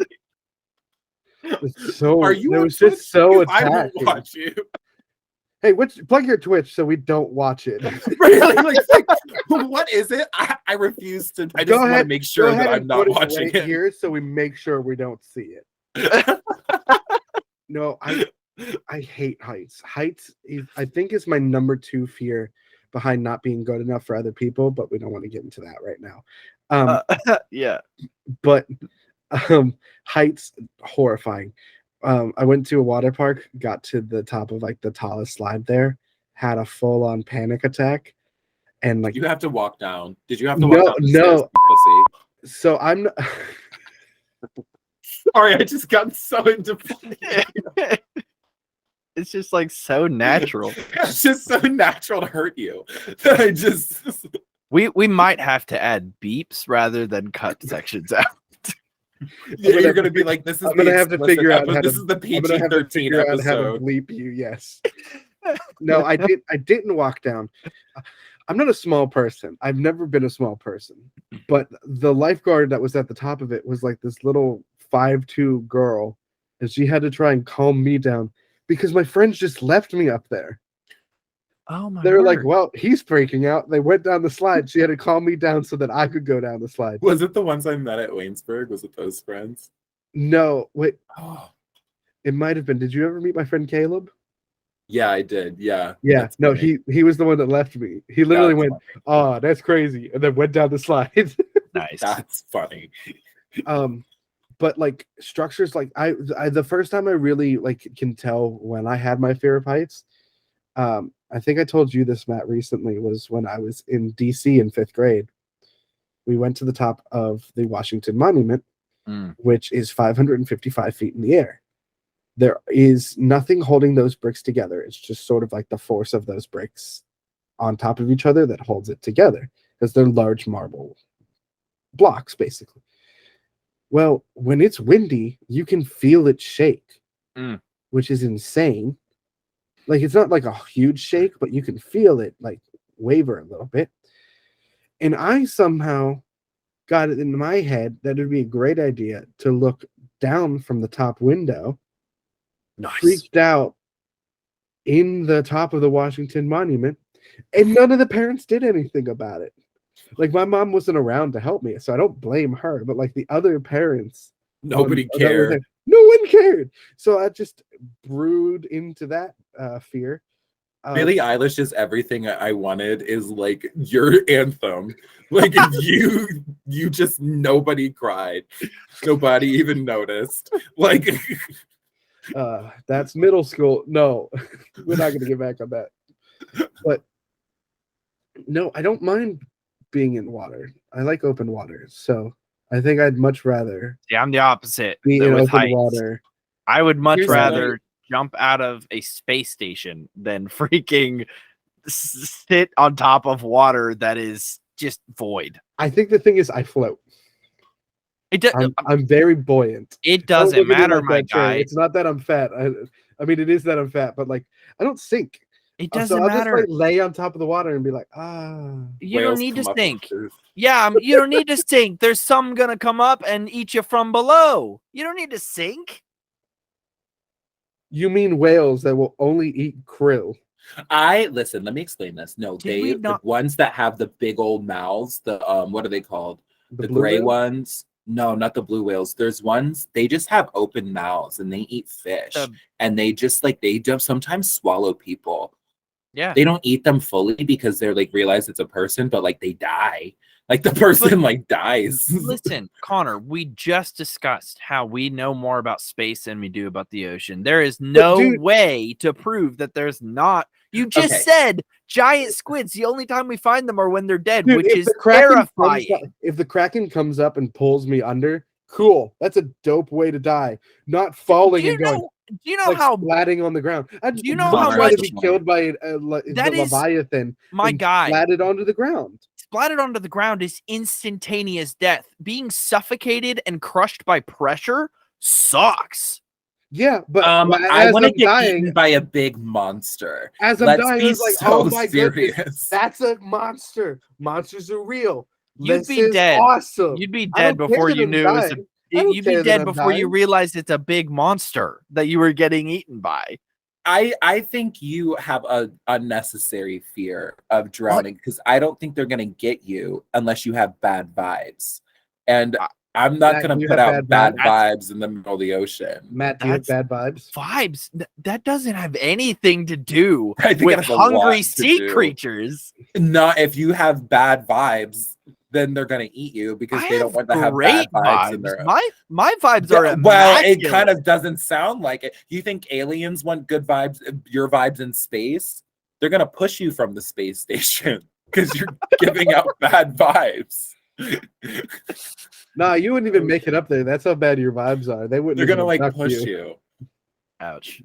So Are you it on was Twitch? just so Because I won't attacking. watch you. Hey, plug your Twitch so we don't watch it. Really? Like, what is it? I refuse to. I just want to make sure go that ahead I'm and not put it watching right it. here so we make sure we don't see it. No, I hate heights. Heights is, I think, is my number 2 fear behind not being good enough for other people, but we don't want to get into that right now. Yeah. But heights, horrifying. I went to a water park, got to the top of like the tallest slide there, had a full-on panic attack, and like You have to walk down. Did you have to walk down the stairs, no. pussy? So I'm Sorry, I just got so into It's just like so natural. It's just so natural to hurt you. That I just We might have to add beeps rather than cut sections out. yeah, you're gonna be like, this is I'm gonna the have to explicit figure out episode. how to. This is the I'm gonna have to PG-13 figure out how to episode. bleep you. Yes. No, I didn't walk down. I'm not a small person. I've never been a small person. But the lifeguard that was at the top of it was like this little 5'2" girl, and she had to try and calm me down because my friends just left me up there. Oh my! They were like, "Well, he's freaking out." They went down the slide. She had to calm me down so that I could go down the slide. Was it the ones I met at Waynesburg? Was it those friends? No, wait. Oh, It might have been. Did you ever meet my friend Caleb? yeah, I did. Yeah. Yeah. That's No, funny. he was the one that left me. He literally That's went, funny. "Oh, that's crazy," and then went down the slide. Nice. That's funny. But like structures, like I the first time I really like can tell when I had my fear of heights. I think I told you this, Matt, recently, was when I was in DC in 5th grade. We went to the top of the Washington Monument, which is 555 feet in the air. There is nothing holding those bricks together. It's just sort of like the force of those bricks on top of each other that holds it together, because they're large marble blocks, basically. Well, when it's windy, you can feel it shake, which is insane. Like, it's not like a huge shake, but you can feel it like waver a little bit. And I somehow got it in my head that it'd be a great idea to look down from the top window. Nice. Freaked out in the top of the Washington Monument, and none of the parents did anything about it. Like, my mom wasn't around to help me, so I don't blame her, but like the other parents, Nobody that were there, cared. no one cared. So I just brewed into that fear. Billie Eilish is everything I wanted is like your anthem. Like, if you just, nobody cried, nobody even noticed. Like, that's middle school. No, we're not gonna get back on that. But no, I don't mind being in water. I like open water, so I think I'd much rather Yeah, I'm the opposite. be in with open heights. water. I would much Here's the rather jump out of a space station than freaking sit on top of water that is just void. I think the thing is, I float. I'm very buoyant. It Don't doesn't look at me matter, like my that, Trey. guy. It's not that I'm fat. I mean, it is that I'm fat, but like, I don't sink. It So doesn't I'll matter. just like lay on top of the water and be like, You don't whales need to come up sink. with- Yeah, you don't need to sink. There's some gonna come up and eat you from below. You don't need to sink. You mean whales that will only eat krill? Listen, let me explain this. No, Did we the not- ones that have the big old mouths, the what are they called? The blue gray whale? ones. No, not the blue whales. There's ones, they just have open mouths and they eat fish. And they just like, they just sometimes swallow people. Yeah. They don't eat them fully because they're like, realize it's a person, but like they die. Like the person like dies. Listen, Connor, we just discussed how we know more about space than we do about the ocean. There is no way to prove that there's not. You just said giant squids. The only time we find them are when they're dead, Dude, which is terrifying. If the Kraken comes up and pulls me under, cool. That's a dope way to die. Not falling and going. Do you know like how splatting on the ground? Do you know how much to be killed by the Leviathan? My guy, splatted onto the ground. Splatted onto the ground is instantaneous death. Being suffocated and crushed by pressure sucks. Yeah, but I want to get eaten by a big monster. As I'm dying, it's like, oh my goodness, that's a monster. Monsters are real. You'd be dead. Awesome. You'd be dead before you knew it was you'd be dead before you realized it's a big monster that you were getting eaten by. I think you have a unnecessary fear of drowning because I don't think they're gonna get you unless you have bad vibes. And I'm not gonna put out bad vibes in the middle of the ocean. Matt, do you have bad vibes? Vibes? That doesn't have anything to do with hungry sea creatures. Not if you have bad vibes, then they're gonna eat you because they don't want to have bad vibes in their my vibes are immaculate. Well, it kind of doesn't sound like it. You think aliens want good vibes, your vibes in space? They're gonna push you from the space station because you're giving out bad vibes. Nah, you wouldn't even make it up there. That's how bad your vibes are. They wouldn't. They're gonna like push you. Ouch.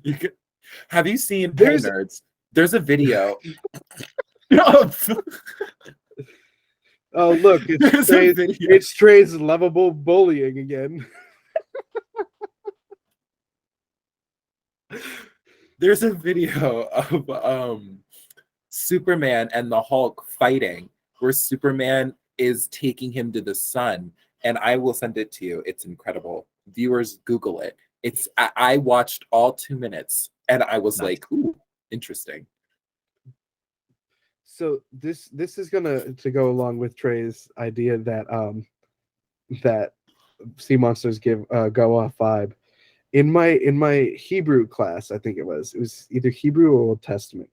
Have you seen Nerds? There's a video. Oh, look, it's Trey's lovable bullying again. There's a video of Superman and the Hulk fighting where Superman is taking him to the sun, and I will send it to you. It's incredible. Viewers, Google it. I watched all 2 minutes and I was like, ooh, interesting. So this is gonna go along with Trey's idea that that sea monsters go off vibe. In my Hebrew class, I think it was either Hebrew or Old Testament.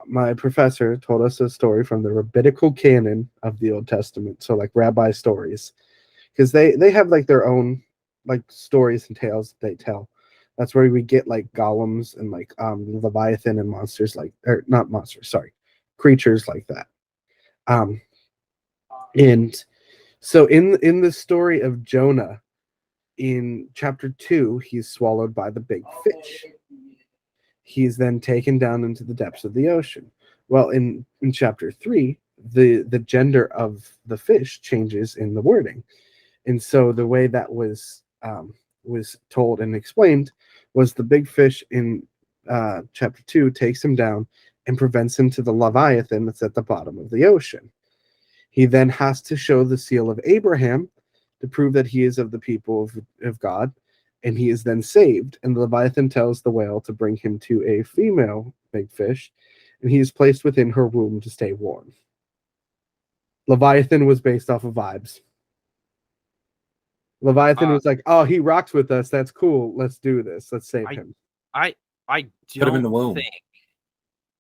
My professor told us a story from the rabbinical canon of the Old Testament, so like rabbi stories, because they have like their own like stories and tales that they tell. That's where we get like golems and like Leviathan and monsters not monsters, sorry, creatures like that. And so in the story of Jonah, in chapter 2, he's swallowed by the big fish. He's then taken down into the depths of the ocean. Well, in chapter 3, the gender of the fish changes in the wording. And so the way that was told and explained was the big fish in chapter 2 takes him down and prevents him to the Leviathan that's at the bottom of the ocean. He then has to show the seal of Abraham to prove that he is of the people of God, and he is then saved. And the Leviathan tells the whale to bring him to a female big fish, and he is placed within her womb to stay warm. Leviathan was based off of vibes. Leviathan was like, oh, he rocks with us. That's cool. Let's do this. Let's save him. I put him in the womb.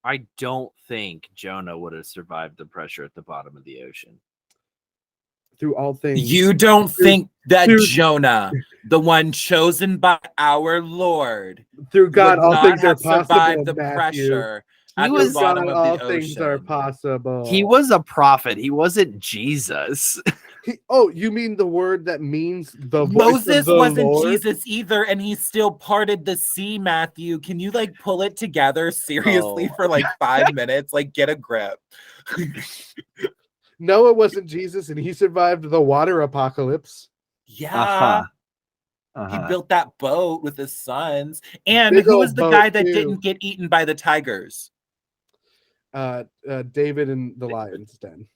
I don't think Jonah would have survived the pressure at the bottom of the ocean. Through all things. You don't think that Jonah, the one chosen by our Lord, through God, all things are possible. Survived the pressure at the bottom of the ocean. All things are possible. He was a prophet. He wasn't Jesus. You mean the word that means the voice Moses of the wasn't Lord? Jesus either, and he still parted the sea, Matthew. Can you like pull it together seriously for like 5 minutes? Like, get a grip. No, it wasn't Jesus, and he survived the water apocalypse. Yeah. He built that boat with his sons. And who was the guy that didn't get eaten by the tigers? David and the lion's den.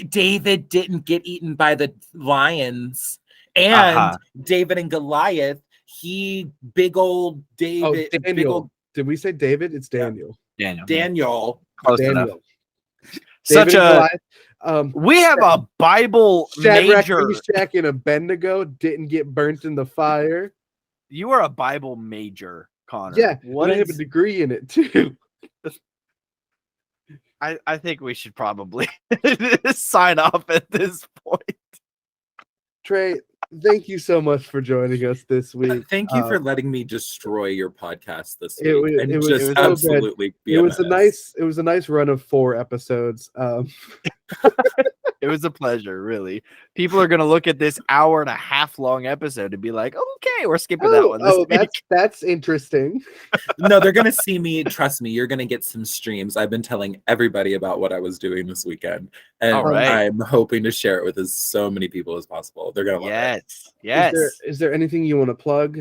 David didn't get eaten by the lions. And David and Goliath, big old David. Oh, Daniel. Did we say David? It's Daniel. Daniel. Close enough. We have a Bible major. Shadrach and Abednego didn't get burnt in the fire. You are a Bible major, Connor. Yeah, I have a degree in it too. I think we should probably sign off at this point. Trey, thank you so much for joining us this week. Thank you for letting me destroy your podcast this week. It was just so absolutely good. be It a was menace. a nice run of 4 episodes. It was a pleasure, really. People are gonna look at this hour and a half long episode and be like, "Okay, we're skipping that one." This week." That's interesting. No, they're gonna see me. Trust me, you're gonna get some streams. I've been telling everybody about what I was doing this weekend, and All right. I'm hoping to share it with as so many people as possible. They're gonna love it. Yes. Is there anything you want to plug?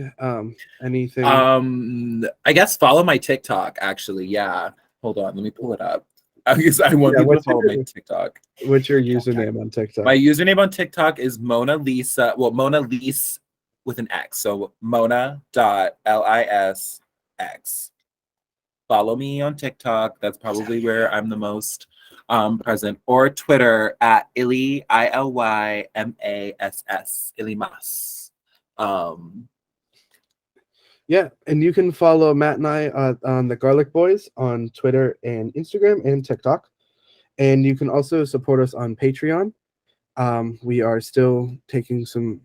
Anything? I guess follow my TikTok. Actually, yeah. Hold on, let me pull it up. I want people to follow my TikTok. What's your username on TikTok? My username on TikTok is Mona Lisa. Well, Mona Lisa with an X. So Mona.lisx. Follow me on TikTok. That's probably where I'm the most present. Or Twitter at Illy, ILYMASS. Illymas. Yeah, and you can follow Matt and I on the Garlic Boys on Twitter and Instagram and TikTok. And you can also support us on Patreon. We are still taking some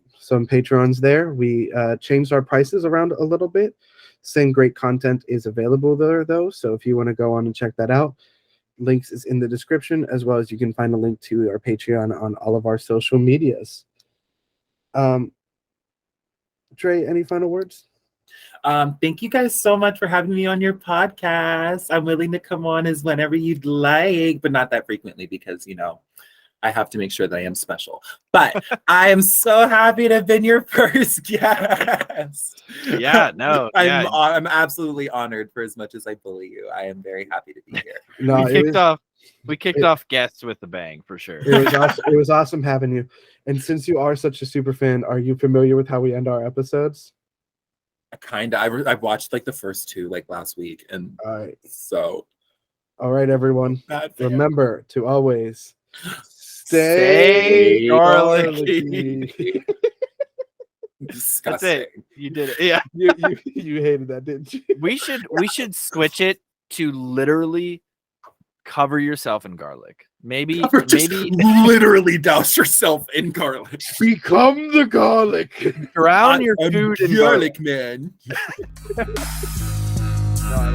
Patrons there. We changed our prices around a little bit. Same great content is available there, though. So if you want to go on and check that out, links is in the description, as well as you can find a link to our Patreon on all of our social medias. Trey, any final words? Thank you guys so much for having me on your podcast. I'm willing to come on as whenever you'd like, but not that frequently because, I have to make sure that I am special. But I am so happy to have been your first guest. Yeah, no. I'm absolutely honored for as much as I bully you. I am very happy to be here. No, we kicked off guests with a bang for sure. It was awesome having you. And since you are such a super fan, are you familiar with how we end our episodes? I've watched like the first 2 like last week, and all right. All right, everyone. Remember to always stay garlicky. Disgusting. That's it. You did it. Yeah. You hated that, didn't you? We should switch it to literally cover yourself in garlic. Maybe literally douse yourself in garlic. Become the garlic. Drown your food in garlic, man. No,